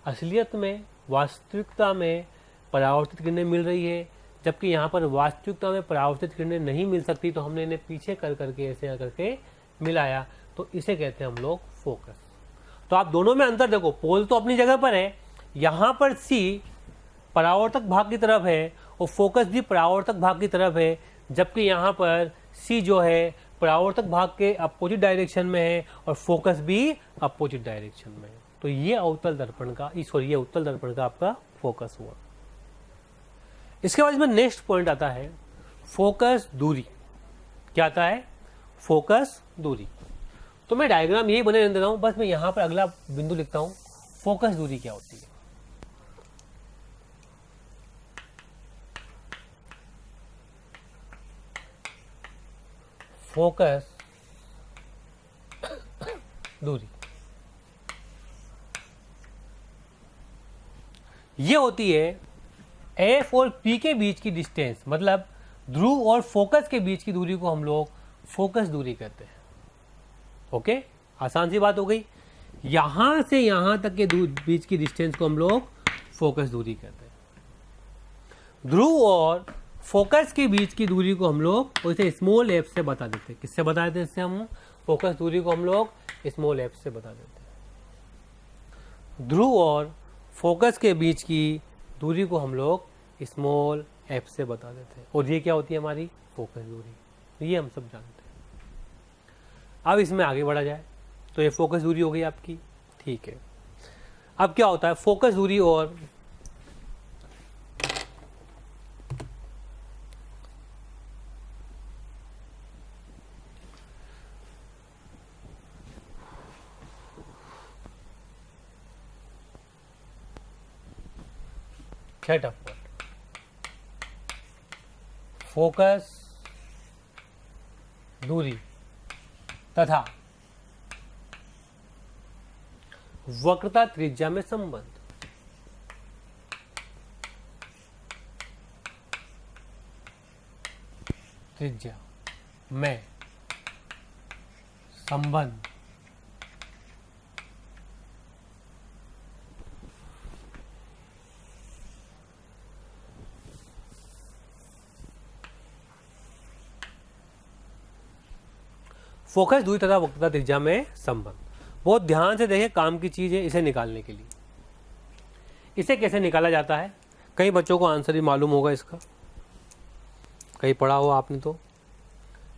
असलियत में, वास्तविकता में परावर्तित किरणें मिल रही है, जबकि यहाँ पर वास्तविकता में परावर्तित किरणें नहीं मिल सकती, तो हमने इन्हें पीछे कर करके ऐसे करके मिलाया, तो इसे कहते हैं हम लोग फोकस। तो आप दोनों में अंतर देखो, पोल तो अपनी जगह पर है, यहाँ पर सी परावर्तक भाग की तरफ है और फोकस भी परावर्तक भाग की तरफ है, जबकि यहाँ पर सी जो है परावर्तक भाग के अपोजिट डायरेक्शन में है और फोकस भी अपोजिट डायरेक्शन में है। तो ये अवतल दर्पण का, सॉरी ये उत्तल दर्पण का आपका फोकस हुआ। इसके बाद इसमें नेक्स्ट पॉइंट आता है फोकस दूरी। क्या आता है? फोकस दूरी। तो मैं डायग्राम यही बने रहने देता हूं, बस मैं यहां पर अगला बिंदु लिखता हूं, फोकस दूरी क्या होती है। फोकस दूरी ये होती है एफ और पी के बीच की डिस्टेंस, मतलब ध्रुव और फोकस के बीच की दूरी को हम लोग फोकस दूरी कहते हैं। ओके, आसान सी बात हो गई। यहां से यहां तक के बीच की डिस्टेंस को हम लोग फोकस दूरी कहते हैं। ध्रुव और फोकस के बीच की दूरी को हम लोग उसे स्मॉल एफ से बता देते हैं। किससे बता देते हैं? इससे हम फोकस दूरी को हम लोग स्मॉल एफ से बता देते हैं। ध्रुव और फोकस के बीच की दूरी को हम लोग स्मॉल एफ से बता देते हैं, और ये क्या होती है? हमारी फोकस दूरी। ये हम सब जानते हैं। अब इसमें आगे बढ़ा जाए तो ये फोकस दूरी हो गई आपकी, ठीक है। अब क्या होता है? फोकस दूरी और सेट ऑफ फोकस दूरी तथा वक्रता त्रिज्या में संबंध। त्रिज्या में संबंध फोकस दूरी तथा वक्रता त्रिज्या में संबंध। बहुत ध्यान से देखें, काम की चीज़ है इसे निकालने के लिए। इसे कैसे निकाला जाता है, कई बच्चों को आंसर ही मालूम होगा इसका, कहीं पढ़ा हो आपने, तो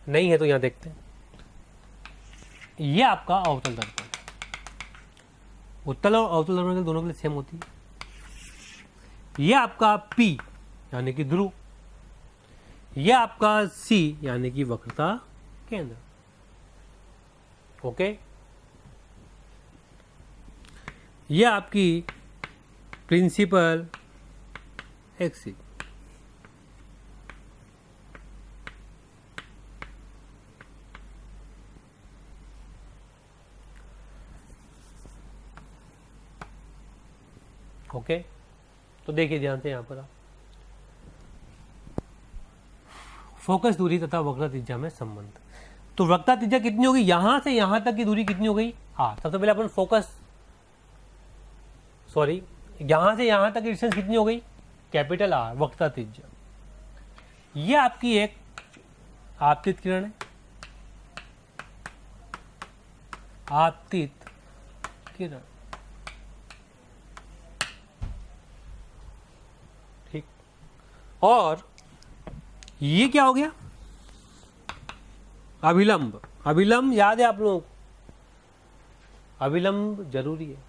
नहीं है तो यहाँ देखते हैं। ये आपका अवतल दर्पण, उत्तल और अवतल दर्पण दोनों के लिए सेम होती है। ये आपका P यानी कि ध्रुव, ये आपका C यानी कि वक्रता केंद्र। ओके, ये आपकी प्रिंसिपल एक्सिस। ओके, तो देखिए ध्यान से यहां पर आप फोकस दूरी तथा वक्रता त्रिज्या में संबंध। तो वक्रता त्रिज्या कितनी होगी, यहां से यहां तक की दूरी कितनी हो गई r। सबसे पहले अपन यहां से यहां तक की डिस्टेंस कितनी हो गई, कैपिटल R, वक्रता त्रिज्या। ये आपकी एक आपतित किरण है, आपतित किरण, ठीक। और ये क्या हो गया, अभिलंब। अभिलंब याद है आप लोगों को, अभिलंब जरूरी है।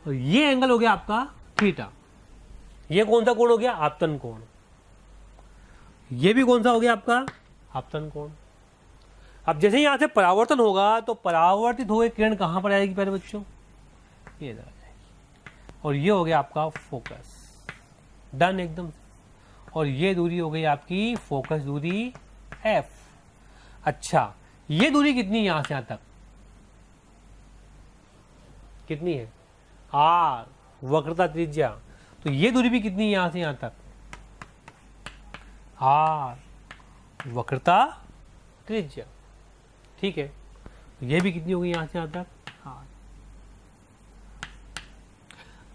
और ये एंगल हो गया आपका थीटा। ये कौन सा कोण हो गया, आपतन कोण। ये भी कौन सा हो गया आपका, आपतन कोण। अब जैसे यहां से परावर्तन होगा तो परावर्तित हुए किरण कहां पर आएगी प्यारे बच्चों, ये इधर आ जाएगी। और ये हो गया आपका फोकस, डन एकदम। और ये दूरी हो गई आपकी फोकस दूरी F। अच्छा, ये दूरी कितनी है यहां से यहां तक, कितनी है R, वक्रता त्रिज्या। तो ये दूरी भी कितनी है यहां से यहां तक, R, वक्रता त्रिज्या, ठीक है। तो ये भी कितनी होगी यहां से यहां तक, R।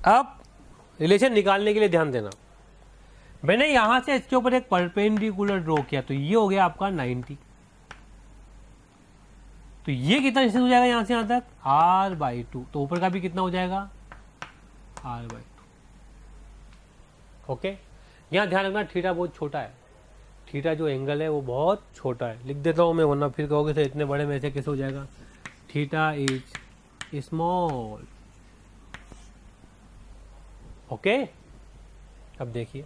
अब रिलेशन निकालने के लिए ध्यान देना, मैंने यहां से इसके ऊपर एक परपेंडिकुलर ड्रॉ किया, तो ये हो गया आपका 90। तो ये कितना डिस्टेंस हो जाएगा यहां से यहां तक, R/2। तो ऊपर का भी कितना हो जाएगा, R/2। ओके, यहां ध्यान रखना थीटा बहुत छोटा है, थीटा जो एंगल है वो बहुत छोटा है। लिख देता हूं मैं, वरना फिर कहोगे सर इतने बड़े में ऐसे कैसे हो जाएगा। Theta is small. ओके, अब देखिए,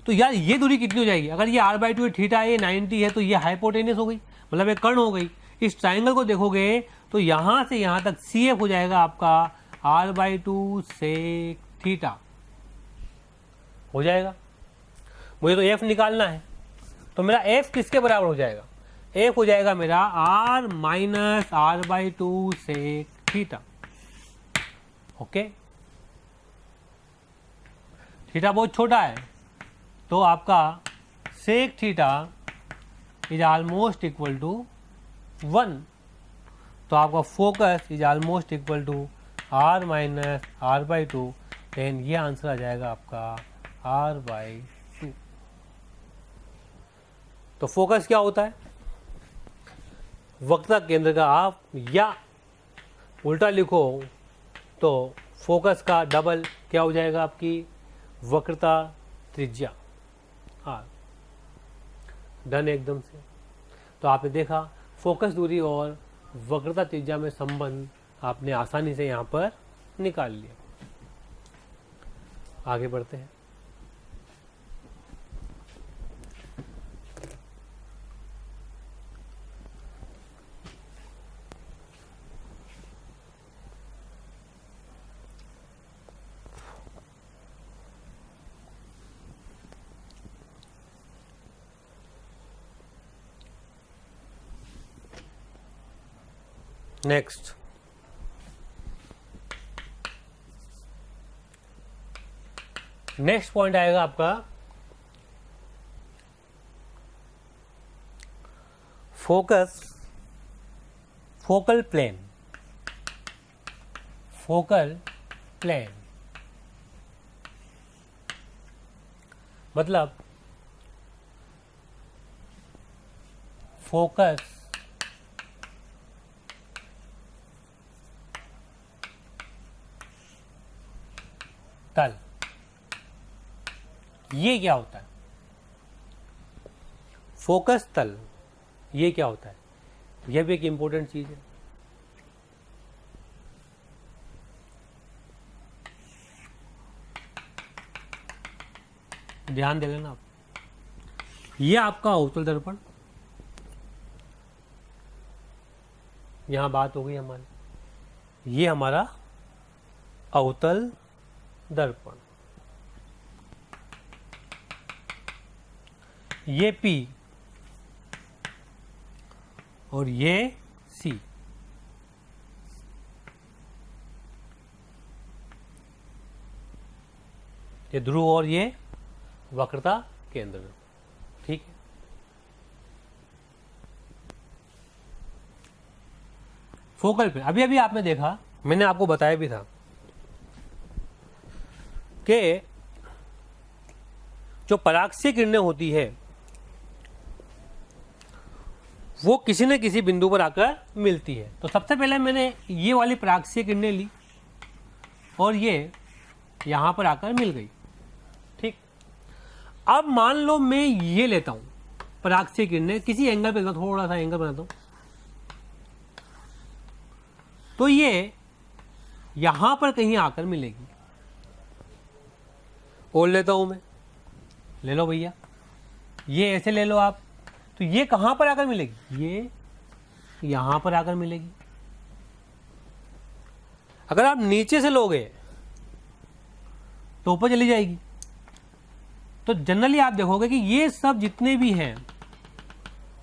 तो यार ये दूरी कितनी हो जाएगी, अगर ये R/2 है, थीटा है, 90 है, तो ये हाइपोटेनस हो गई, मतलब एक कर्ण हो गई। इस ट्राइंगल को देखोगे तो यहां से यहां तक CF हो जाएगा आपका R/2 सेक थीटा हो जाएगा। मुझे तो F निकालना है, तो मेरा F किसके बराबर हो जाएगा, F हो जाएगा मेरा R - R/2 sec theta. Okay, theta बहुत छोटा है, तो आपका sec theta is almost equal to 1। तो आपका focus is almost equal to R - R/2, and ये आंसर आ जाएगा आपका R/2। तो फोकस क्या होता है, वक्रता केंद्र का आप, या उल्टा लिखो तो फोकस का डबल क्या हो जाएगा, आपकी वक्रता त्रिज्या R। डन एकदम से। तो आपने देखा फोकस दूरी और वक्रता त्रिज्या में संबंध आपने आसानी से यहां पर निकाल लिया। आगे बढ़ते हैं। नेक्स्ट, नेक्स्ट पॉइंट आएगा आपका focus, focal plane. Focal plane मतलब फोकस तल, ये क्या होता है? फोकस तल, ये क्या होता है? यह भी एक इंपॉर्टेंट चीज है। ध्यान दे लेना आप। ये आपका अवतल दर्पण, यहां बात हो गई हमारी, ये हमारा अवतल दर्पण, ये P और ये C। ये ध्रुव और ये वक्रता केंद्र, ठीक है। फोकल पे अभी अभी आपने देखा, मैंने आपको बताया भी था कि जो पराक्षीय किरणें होती है वो किसी न किसी बिंदु पर आकर मिलती है। तो सबसे पहले मैंने ये वाली पराक्षीय किरणें ली और ये यहां पर आकर मिल गई, ठीक। अब मान लो मैं ये लेता हूं पराक्षीय किरणें, किसी एंगल पे, थोड़ा सा एंगल बनाता हूं, तो ये यहां पर कहीं आकर मिलेगी। और लेता हूं मैं, ले लो भैया, ये ऐसे ले लो आप, तो ये कहां पर आकर मिलेगी? ये यहां पर आकर मिलेगी। अगर आप नीचे से लोगे तो ऊपर चली जाएगी। तो जनरली आप देखोगे कि ये सब जितने भी हैं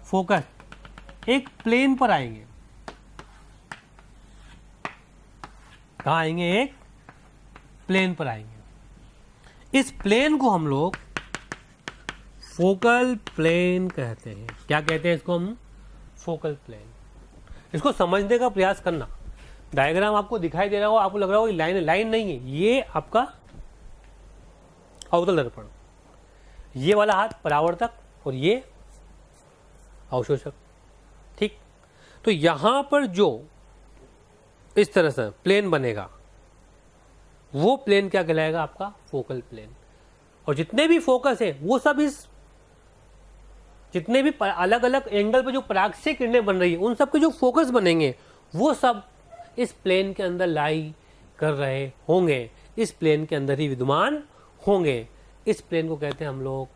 फोकस एक प्लेन पर आएंगे। कहां आएंगे? एक प्लेन पर आएंगे। इस प्लेन को हम लोग फोकल प्लेन कहते हैं। क्या कहते हैं इसको हम? Focal plane. इसको समझने का प्रयास करना। डायग्राम आपको दिखाई दे रहा हो, आपको लग रहा हो लाइन है, लाइन नहीं है, ये आपका अवतल दर्पण, ये वाला हाथ परावर्तक और ये अवशोषक, ठीक। तो यहां पर जो इस तरह से प्लेन बनेगा वो प्लेन क्या कहलाएगा? आपका फोकल प्लेन। और जितने भी फोकस है वो सब इस, जितने भी अलग अलग एंगल पे जो पराक्षीय किरणें बन रही है उन सब के जो फोकस बनेंगे वो सब इस प्लेन के अंदर लाई कर रहे होंगे, इस प्लेन के अंदर ही विद्यमान होंगे। इस प्लेन को कहते हैं हम लोग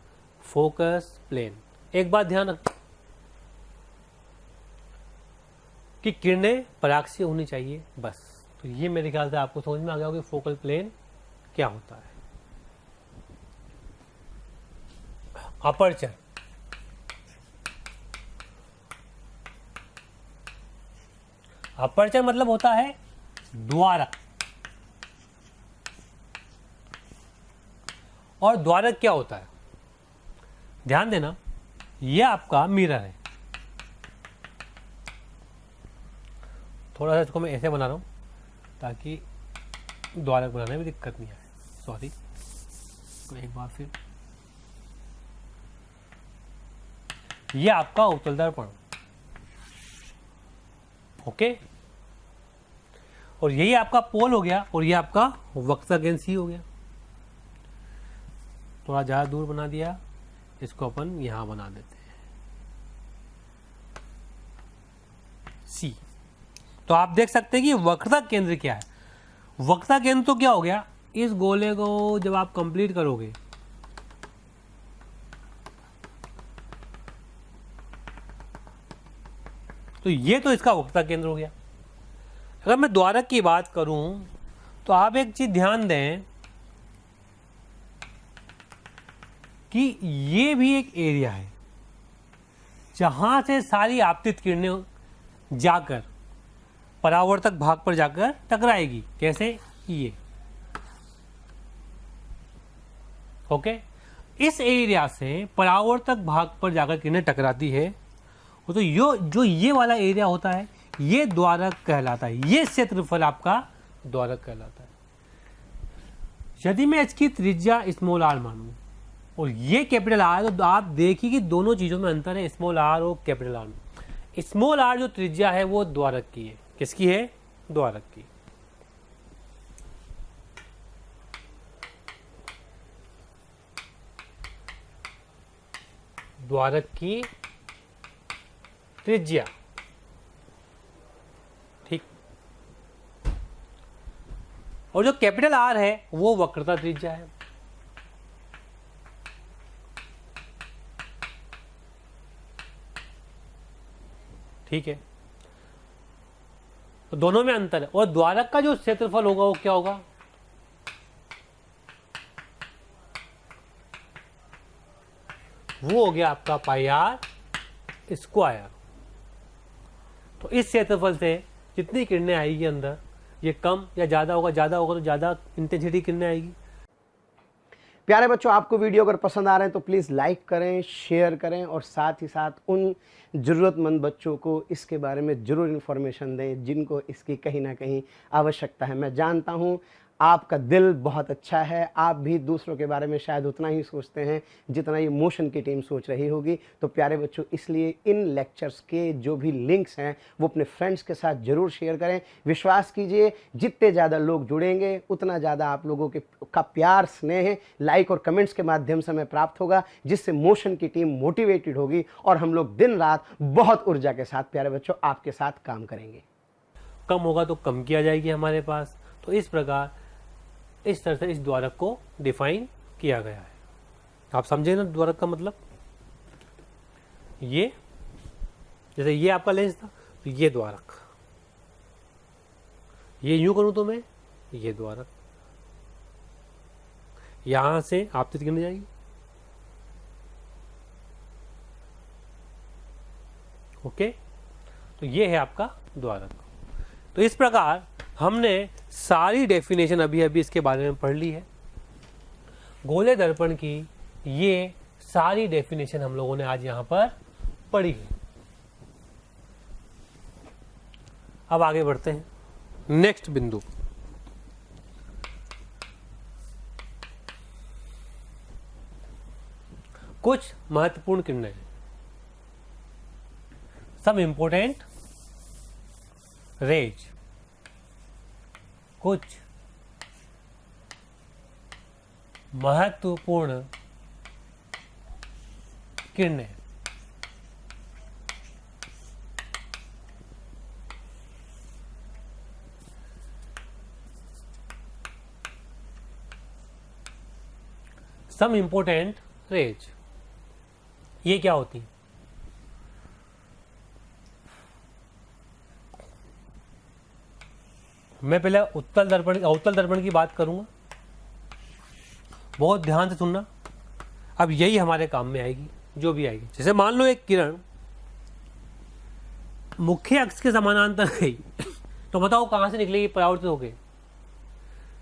फोकस प्लेन। एक बात ध्यान रख कि किरणें पराक्षीय होनी चाहिए, बस। तो ये मेरे ख्याल से आपको समझ में आ गया होगा कि फोकल प्लेन क्या होता है। अपर्चर, अपर्चर मतलब होता है द्वारक। और द्वारक क्या होता है? ध्यान देना, यह आपका मिरर है। थोड़ा सा इसको मैं ऐसे बना रहा हूं ताकि द्वारक बनाने में दिक्कत नहीं आए। सॉरी, तो एक बार फिर, यह आपका अवतल दर्पण, ओके। और यही आपका पोल हो गया और ये आपका वक्रता केंद्र सी हो गया। थोड़ा ज्यादा दूर बना दिया, इसको अपन यहां बना देते हैं सी। तो आप देख सकते हैं कि वक्रता केंद्र क्या है। वक्रता केंद्र तो क्या हो गया? इस गोले को जब आप कंप्लीट करोगे तो ये तो इसका वक्रता केंद्र हो गया। अगर मैं द्वारक की बात करूं तो आप एक चीज ध्यान दें कि ये भी एक एरिया है जहां से सारी आपतित किरणें जाकर परावर्तक भाग पर जाकर टकराएगी। कैसे? ये, ओके। इस एरिया से परावर्तक भाग पर जाकर किरणें टकराती है, तो जो ये वाला एरिया होता है ये द्वारक कहलाता है। ये क्षेत्रफल आपका द्वारक कहलाता है। यदि मैं इसकी त्रिज्या स्मॉल आर मानूं और ये कैपिटल आर, तो आप देखिए कि दोनों चीजों में अंतर है, स्मॉल आर और कैपिटल आर में। स्मॉल आर जो त्रिज्या है वो द्वारक की है। किसकी है? द्वारक की। द्वारक की त्रिज्या। ठीक। और जो कैपिटल आर है वो वक्रता त्रिज्या है। ठीक है, तो दोनों में अंतर है। और द्वारक का जो क्षेत्रफल होगा वो क्या होगा? वो हो गया आपका पाई आर स्क्वायर। तो इस क्षेत्रफल से जितनी किरणें आएगी अंदर, ये कम या ज़्यादा होगा, ज़्यादा होगा तो ज़्यादा इंटेंसिटी किरणें आएगी। प्यारे बच्चों, आपको वीडियो अगर पसंद आ रहे हैं तो प्लीज़ लाइक करें, शेयर करें और साथ ही साथ उन ज़रूरतमंद बच्चों को इसके बारे में ज़रूर इन्फॉर्मेशन दें जिनको इसकी कहीं ना कहीं आवश्यकता है। मैं जानता हूं आपका दिल बहुत अच्छा है, आप भी दूसरों के बारे में शायद उतना ही सोचते हैं जितना ये मोशन की टीम सोच रही होगी। तो प्यारे बच्चों, इसलिए इन लेक्चर्स के जो भी लिंक्स हैं वो अपने फ्रेंड्स के साथ ज़रूर शेयर करें। विश्वास कीजिए, जितने ज़्यादा लोग जुड़ेंगे उतना ज़्यादा आप लोगों का प्यार, स्नेह, लाइक और कमेंट्स के माध्यम से हमें प्राप्त होगा, जिससे मोशन की टीम मोटिवेटेड होगी और हम लोग दिन रात बहुत ऊर्जा के साथ प्यारे बच्चों आपके साथ काम करेंगे। कम होगा तो कम किया जाएगी हमारे पास। तो इस प्रकार इस तरह से इस द्वारक को डिफाइन किया गया है। आप समझे ना द्वारक का मतलब? ये जैसे ये आपका लेंस था तो ये द्वारक, ये यूं करूं तो मैं ये द्वारक, यहां से आपतित किरणें जाएगी, ओके। तो ये है आपका द्वारक। तो इस प्रकार हमने सारी डेफिनेशन अभी इसके बारे में पढ़ ली है। गोले दर्पण की ये सारी डेफिनेशन हम लोगों ने आज यहां पर पढ़ी है। अब आगे बढ़ते हैं नेक्स्ट बिंदु। कुछ महत्वपूर्ण किरणें, सम इंपोर्टेंट रेज, कुछ महत्वपूर्ण किरणें। सम इंपोर्टेंट रेज, ये क्या होती है? मैं पहले उत्तल दर्पण की बात करूंगा, बहुत ध्यान से सुनना। अब यही हमारे काम में आएगी, जो भी आएगी। जैसे मान लो एक किरण मुख्य अक्ष के समानांतर गई तो बताओ कहां से निकलेगी परावर्तित होकर?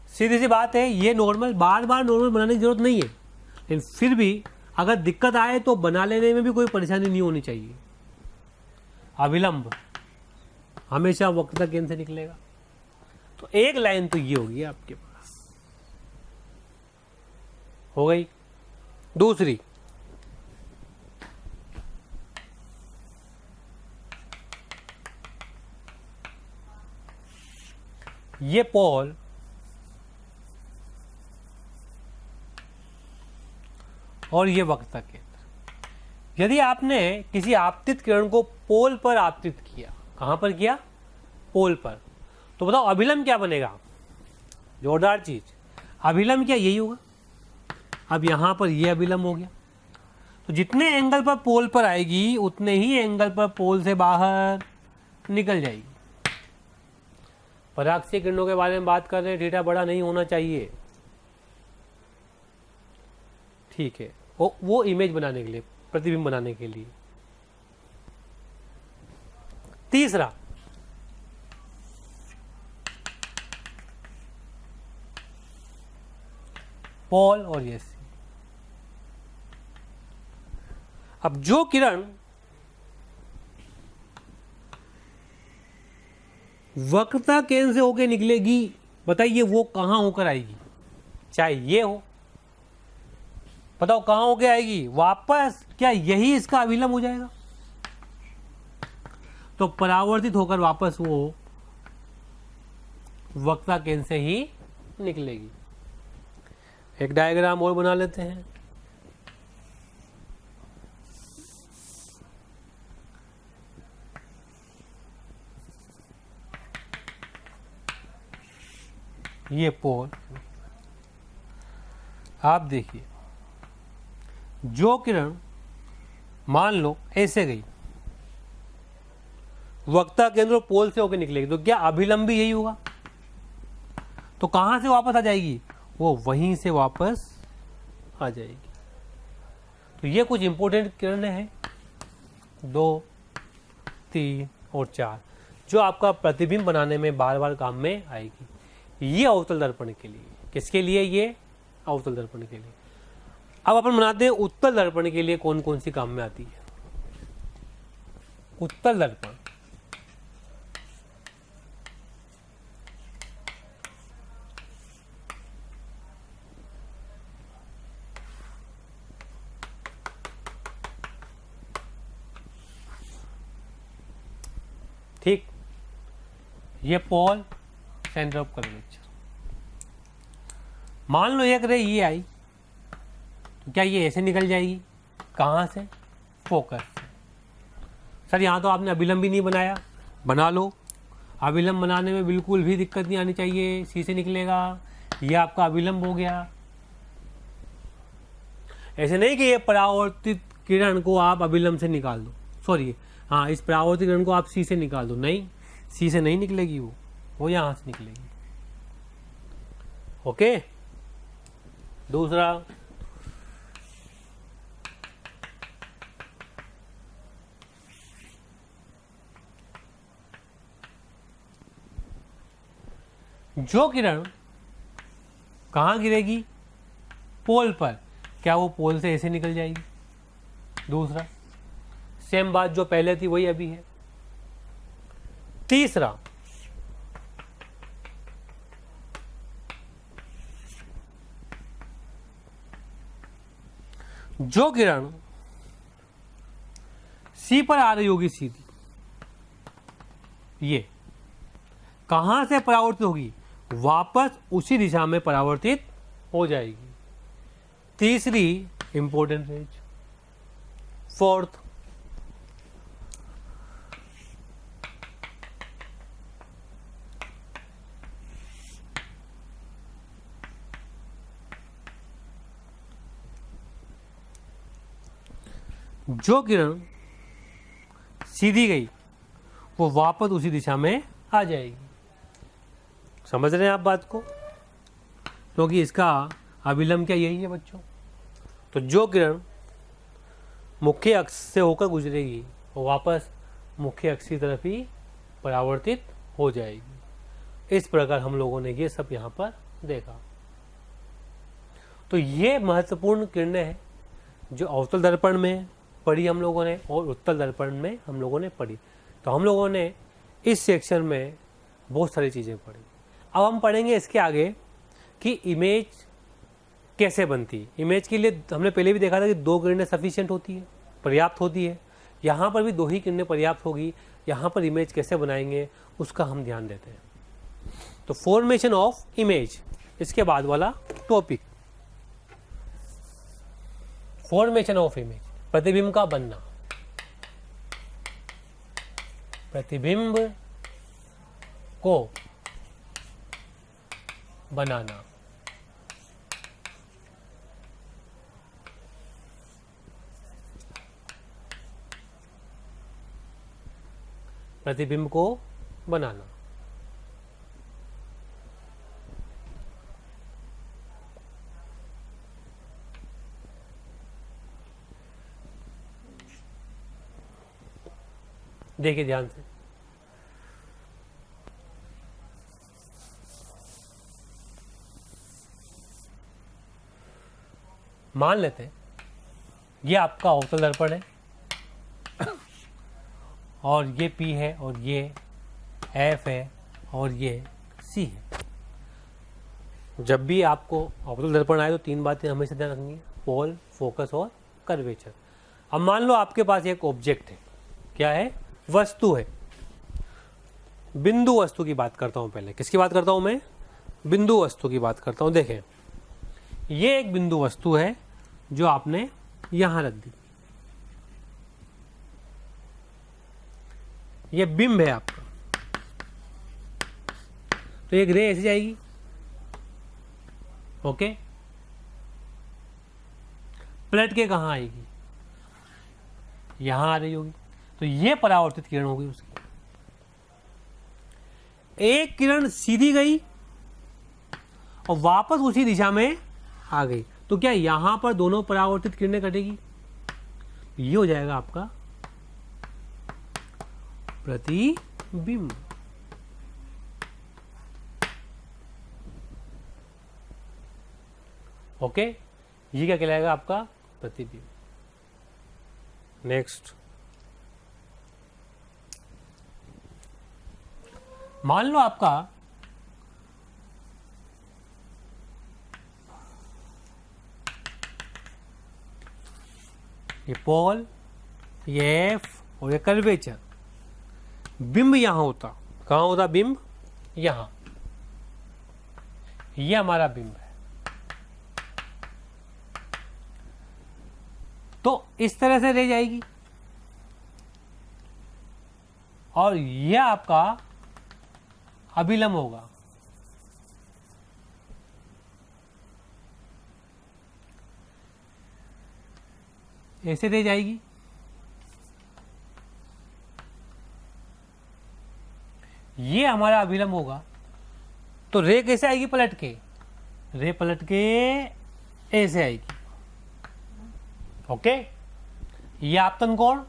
सीधी सी बात है, ये नॉर्मल, बार बार नॉर्मल बनाने की जरूरत नहीं है, लेकिन फिर भी अगर दिक्कत आए तो बना लेने में भी कोई परेशानी नहीं होनी चाहिए। अविलंब हमेशा वक्रता केंद्र से निकलेगा। तो एक लाइन तो ये होगी आपके पास, हो गई। दूसरी, ये पोल और ये वक्रता केंद्र। यदि आपने किसी आपतित किरण को पोल पर आपतित किया, कहां पर किया? पोल पर, तो बताओ अभिलंब क्या बनेगा? जोरदार चीज, अभिलंब क्या यही होगा। अब यहां पर ये अभिलंब हो गया, तो जितने एंगल पर पोल पर आएगी उतने ही एंगल पर पोल से बाहर निकल जाएगी। पराक्षीय किरणों के बारे में बात कर रहे हैं, थीटा बड़ा नहीं होना चाहिए, ठीक है, वो इमेज बनाने के लिए, प्रतिबिंब बनाने के लिए। तीसरा, पोल और ये सी। अब जो किरण वक्रता केंद्र से होकर निकलेगी, बताइए वो कहां होकर आएगी? चाहे ये हो, बताओ कहां होकर आएगी? वापस क्या यही इसका अभिलंब हो जाएगा? तो परावर्तित होकर वापस वो वक्रता केंद्र से ही निकलेगी। एक डायग्राम और बना लेते हैं। ये पोल, आप देखिए जो किरण मान लो ऐसे गई, वक्ता केंद्र पोल से होकर निकलेगी, तो क्या अभिलंब भी यही होगा? तो कहां से वापस आ जाएगी? वो वहीं से वापस आ जाएगी। तो ये कुछ इंपॉर्टेंट किरणें हैं, 2, 3 और 4, जो आपका प्रतिबिंब बनाने में बार बार काम में आएगी। ये अवतल दर्पण के लिए। किसके लिए? ये अवतल दर्पण के लिए। अब अपन बनाते हैं उत्तल दर्पण के लिए कौन कौन सी काम में आती है। उत्तल दर्पण, ठीक, ये पोल, सेंटर ऑफ कर्वेचर। मान लो एक रे ये आई, तो क्या ये ऐसे निकल जाएगी? कहां से? फोकस से। सर यहां तो आपने अभिलंब भी नहीं बनाया, बना लो। अभिलंब बनाने में बिल्कुल भी दिक्कत नहीं आनी चाहिए, सी से निकलेगा। ये आपका अभिलंब हो गया। ऐसे नहीं कि ये परावर्तित किरण को आप अभिलंब से निकाल दो, सॉरी हाँ, इस परावर्तित किरण को आप सी से निकाल दो। नहीं, सी से नहीं निकलेगी, वो यहां से निकलेगी। ओके। दूसरा, जो किरण कहां गिरेगी? पोल पर, क्या वो पोल से ऐसे निकल जाएगी? दूसरा, सेम बात जो पहले थी वही अभी है। तीसरा, जो किरण सी पर आ रही होगी सीधी, ये कहां से परावर्तित होगी? वापस उसी दिशा में परावर्तित हो जाएगी। तीसरी इंपॉर्टेंट रेज। फोर्थ, जो किरण सीधी गई वो वापस उसी दिशा में आ जाएगी। समझ रहे हैं आप बात को? क्योंकि इसका अभिलंब क्या यही है बच्चों। तो जो किरण मुख्य अक्ष से होकर गुजरेगी वो वापस मुख्य अक्ष की तरफ ही परावर्तित हो जाएगी। इस प्रकार हम लोगों ने ये सब यहाँ पर देखा। तो ये महत्वपूर्ण किरणें हैं जो अवतल दर्पण में पढ़ी हम लोगों ने और उत्तल दर्पण में हम लोगों ने पढ़ी। तो हम लोगों ने इस सेक्शन में बहुत सारी चीज़ें पढ़ी। अब हम पढ़ेंगे इसके आगे कि इमेज कैसे बनती है। इमेज के लिए हमने पहले भी देखा था कि 2 किरणें सफिशिएंट होती है, पर्याप्त होती है। यहाँ पर भी 2 ही किरणें पर्याप्त होगी। यहाँ पर इमेज कैसे बनाएंगे उसका हम ध्यान देते हैं। तो फॉर्मेशन ऑफ इमेज, इसके बाद वाला टॉपिक फॉर्मेशन ऑफ इमेज, प्रतिबिंब का बनना। प्रतिबिंब को बनाना। प्रतिबिंब को बनाना। देखिए ध्यान से, मान लेते हैं ये आपका अवतल दर्पण है और ये P है और ये F है और ये C है। जब भी आपको अवतल दर्पण आए तो 3 बातें हमेशा ध्यान रखनी है, पोल, फोकस और कर्वेचर। अब मान लो आपके पास एक ऑब्जेक्ट है, क्या है? वस्तु है। बिंदु वस्तु की बात करता हूं पहले। किसकी बात करता हूं मैं? बिंदु वस्तु की बात करता हूं। देखें, ये एक बिंदु वस्तु है जो आपने यहां रख दी। ये बिंब है आपका। तो एक रे ऐसे जाएगी, ओके, पलट के कहाँ आएगी, यहां आ रही होगी, तो ये परावर्तित किरण होगी उसकी। एक किरण सीधी गई और वापस उसी दिशा में आ गई, तो क्या यहां पर दोनों परावर्तित किरणें कटेगी, ये हो जाएगा आपका प्रतिबिंब। ओके, ये क्या कहलाएगा आपका प्रतिबिंब। नेक्स्ट, मान लो आपका ये पोल, ये एफ और ये कर्वेचर, बिंब यहां होता, कहां होता बिंब, यहां, ये हमारा बिंब है। तो इस तरह से रह जाएगी और यह आपका अभिलंब होगा। ऐसे रह जाएगी, ये हमारा अभिलंब होगा। तो रे कैसे आएगी पलट के, रे पलट के ऐसे आएगी। ओके, ये आपतन कोण,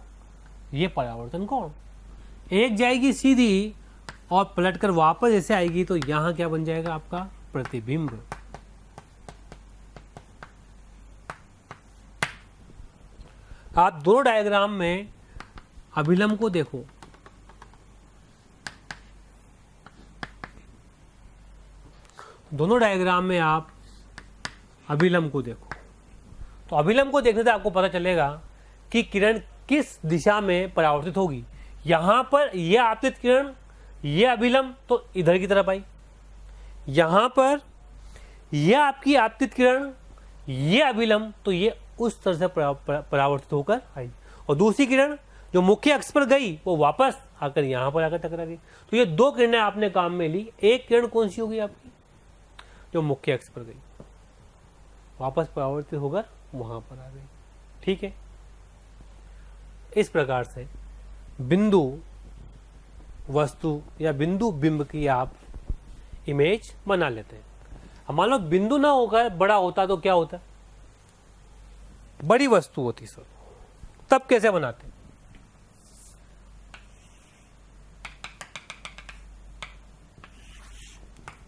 ये परावर्तन कोण, एक जाएगी सीधी और पलटकर वापस ऐसे आएगी, तो यहां क्या बन जाएगा आपका प्रतिबिंब। आप दोनों डायग्राम में अभिलंब को देखो, दोनों डायग्राम में आप अभिलंब को देखो, तो अभिलंब को देखने से आपको पता चलेगा कि किरण किस दिशा में परावर्तित होगी। यहां पर यह आपतित किरण, यह अभिलंब तो इधर की तरफ आई, यहां पर यह आपकी आपतित किरण, यह अभिलंब तो ये उस तरह से परावर्तित होकर आई, और दूसरी किरण जो मुख्य अक्ष पर गई वो वापस आकर यहां पर आकर टकरा गई। तो ये दो किरणें आपने काम में ली, एक किरण कौन सी होगी आपकी, जो मुख्य अक्ष पर गई, वापस परावर्तित होकर वहां पर आ गई। ठीक है, इस प्रकार से बिंदु वस्तु या बिंदु बिंब की आप इमेज बना लेते हैं। अब मान लो बिंदु ना होकर बड़ा होता तो क्या होता, बड़ी वस्तु होती सर, तब कैसे बनाते,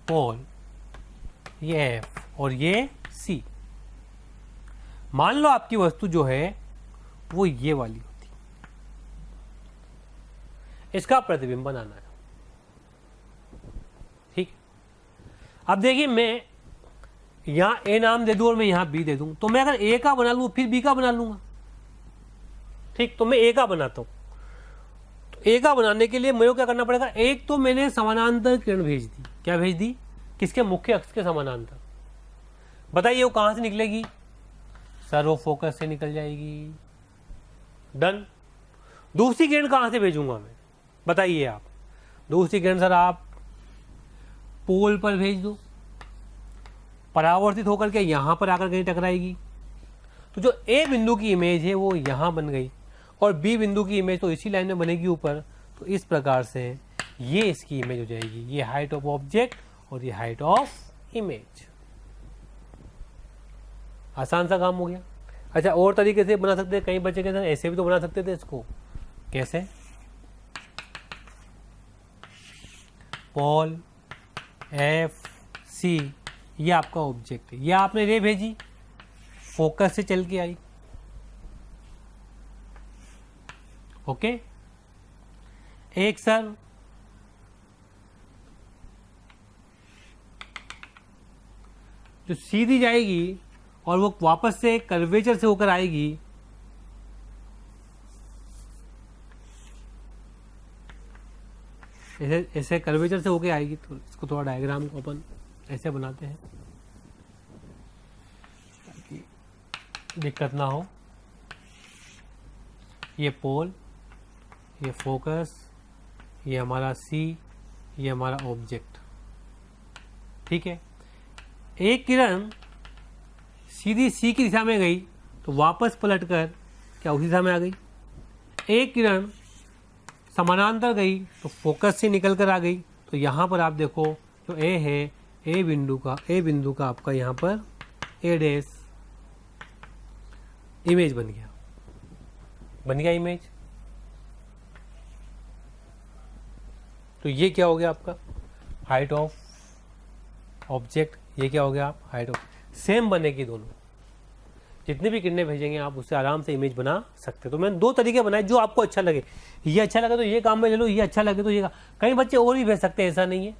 पोल, ये एफ और ये सी। मान लो आपकी वस्तु जो है वो ये वाली होती, इसका प्रतिबिंब बनाना है। ठीक, अब देखिए मैं यहां ए नाम दे दूं और मैं यहां बी दे दूं, तो मैं अगर ए का बना लूं फिर बी का बना लूंगा। ठीक, तो मैं ए का बनाता हूं, तो ए का बनाने के लिए मेरे को क्या करना पड़ेगा, एक तो मैंने समानांतर किरण भेज दी, क्या भेज दी, किसके, मुख्य अक्ष के समानांतर। बताइए वो कहां से निकलेगी सर, वो फोकस से निकल जाएगी। डन। दूसरी किरण कहां से भेजूंगा मैं, बताइए आप, दूसरी किरण सर आप पोल पर भेज दो, परावर्तित होकर के यहां पर आकर कहीं टकराएगी। तो जो ए बिंदु की इमेज है वो यहां बन गई और बी बिंदु की इमेज तो इसी लाइन में बनेगी ऊपर। तो इस प्रकार से ये इसकी इमेज हो जाएगी, ये हाइट ऑफ ऑब्जेक्ट और ये हाइट ऑफ इमेज। आसान सा काम हो गया। अच्छा, और तरीके से बना सकते हैं, कई बच्चे कहते हैं ऐसे भी तो बना सकते थे इसको। कैसे, पोल एफ सी, ये आपका ऑब्जेक्ट है, ये आपने रे भेजी, फोकस से चल के आई। ओके, एक सर जो सीधी जाएगी और वो वापस से कर्वेचर से होकर आएगी, ऐसे ऐसे कर्वेचर से होकर आएगी। तो इसको थोड़ा डायग्राम को अपन ऐसे बनाते हैं ताकि दिक्कत ना हो। ये पोल, ये फोकस, ये हमारा सी, ये हमारा ऑब्जेक्ट। ठीक है, एक किरण सीधी सी की दिशा में गई तो वापस पलटकर क्या उसी दिशा में आ गई। एक किरण समानांतर गई तो फोकस से निकल कर आ गई। तो यहाँ पर आप देखो जो ए है, ए बिंदु का आपका यहाँ पर ए डैश इमेज बन गया इमेज। तो ये क्या हो गया आपका हाइट ऑफ ऑब्जेक्ट, ये क्या हो गया आप हाइट ऑफ। सेम बनेगी दोनों, जितने भी किरणें भेजेंगे आप उससे आराम से इमेज बना सकते। तो मैंने दो तरीके बनाए जो आपको अच्छा लगे। ये अच्छा लगे तो ये काम में ले लो, ये अच्छा लगे तो ये कई बच्चे और भी भेज सकते हैं, ऐसा नहीं है,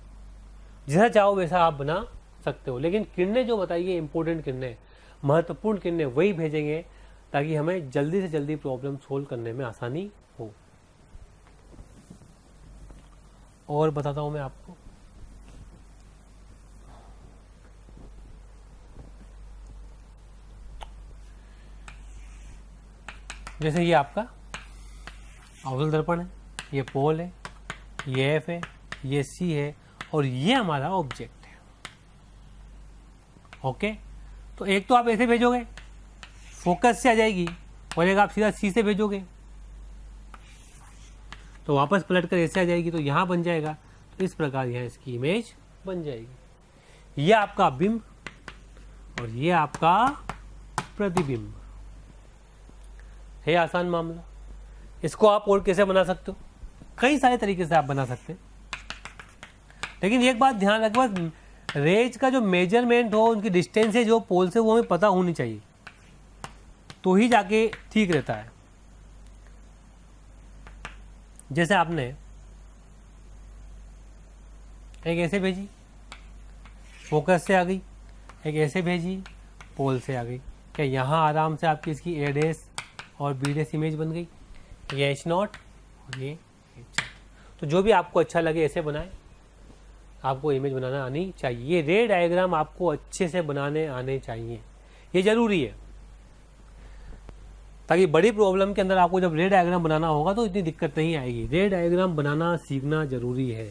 जैसा चाहो वैसा आप बना सकते हो। लेकिन किरणें जो बताइए इंपॉर्टेंट किरणें, महत्वपूर्ण किरणें वही भेजेंगे ताकि हमें जल्दी से जल्दी प्रॉब्लम सोल्व करने में आसानी हो। और बताता हूं मैं आपको, जैसे ये आपका अवतल दर्पण है, ये पोल है, ये एफ है, ये सी है और ये हमारा ऑब्जेक्ट है। ओके, तो एक तो आप ऐसे भेजोगे फोकस से आ जाएगी और एक आप सीधा सी से भेजोगे तो वापस पलट कर ऐसे आ जाएगी, तो यहाँ बन जाएगा। तो इस प्रकार यहाँ इसकी इमेज बन जाएगी। ये आपका बिंब और ये आपका प्रतिबिंब है। आसान मामला। इसको आप और कैसे बना सकते हो, कई सारे तरीके से आप बना सकते हैं। लेकिन एक बात ध्यान रखो, रेज का जो मेजरमेंट हो, उनकी डिस्टेंस है जो पोल से, वो हमें पता होनी चाहिए, तो ही जाके ठीक रहता है। जैसे आपने एक ऐसे भेजी फोकस से आ गई, एक ऐसे भेजी पोल से आ गई, क्या यहाँ आराम से आपकी इसकी ए डैश और बी डैश इमेज बन गई, ये एच नॉट और ये एच। तो जो भी आपको अच्छा लगे ऐसे बनाए, आपको इमेज बनाना आनी चाहिए। ये रे डायग्राम आपको अच्छे से बनाने आने चाहिए, ये जरूरी है, ताकि बड़ी प्रॉब्लम के अंदर आपको जब रे डायग्राम बनाना होगा तो इतनी दिक्कत नहीं आएगी। रे डायग्राम बनाना सीखना जरूरी है।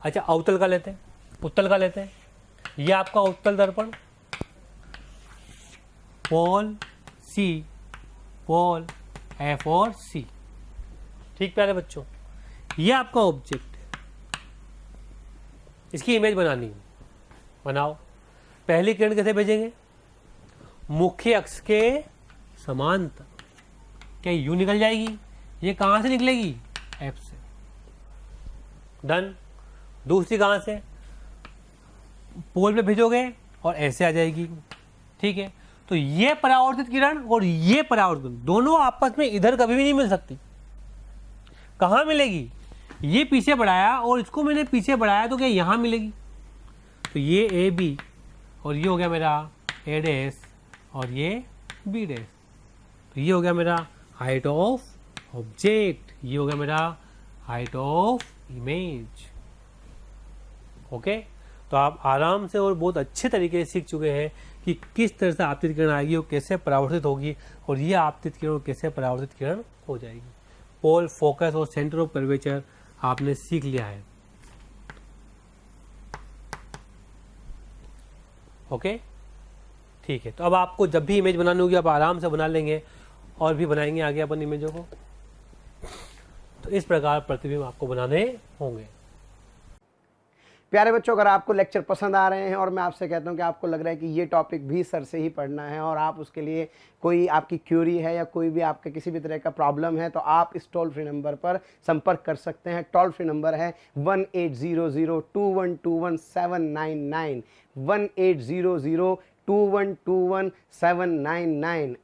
अच्छा, अवतल का लेते हैं, उत्तल का लेते हैं। ये आपका उत्तल दर्पण, पोल सी, पोल एफ और सी। ठीक प्यारे बच्चों, ये आपका ऑब्जेक्ट है, इसकी इमेज बनानी है, बनाओ। पहली किरण कैसे भेजेंगे, मुख्य अक्ष के समांतर। क्या यू निकल जाएगी, ये कहां से निकलेगी, एफ से। डन। दूसरी कहां से, पोल पे भेजोगे और ऐसे आ जाएगी। ठीक है, तो ये परावर्तित किरण और ये परावर्तित दोनों आपस में इधर कभी भी नहीं मिल सकती। कहां मिलेगी, ये पीछे बढ़ाया और इसको मैंने पीछे बढ़ाया तो क्या यहां मिलेगी। तो ये ए बी और ये हो गया मेरा ए डैश और ये बी डैश। तो ये हो गया मेरा हाइट ऑफ ऑब्जेक्ट, ये हो गया मेरा हाइट ऑफ इमेज। ओके, तो आप आराम से और बहुत अच्छे तरीके से सीख चुके हैं कि किस तरह से आपतित किरण आएगी और कैसे परावर्तित होगी, और ये आपतित किरण कैसे परावर्तित किरण हो जाएगी। पोल, फोकस और सेंटर ऑफ कर्वेचर आपने सीख लिया है। ओके, ठीक है। तो अब आपको जब भी इमेज बनानी होगी आप आराम से बना लेंगे और भी बनाएंगे आगे अपन इमेजों को। तो इस प्रकार प्रतिबिंब आपको बनाने होंगे। प्यारे बच्चों, अगर आपको लेक्चर पसंद आ रहे हैं और मैं आपसे कहता हूं कि आपको लग रहा है कि ये टॉपिक भी सर से ही पढ़ना है और आप उसके लिए कोई आपकी क्यूरी है या कोई भी आपके किसी भी तरह का प्रॉब्लम है, तो आप इस टोल फ्री नंबर पर संपर्क कर सकते हैं। टोल फ्री नंबर है 18002121 1800212799 1821 799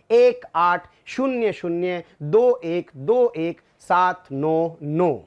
18002121 799।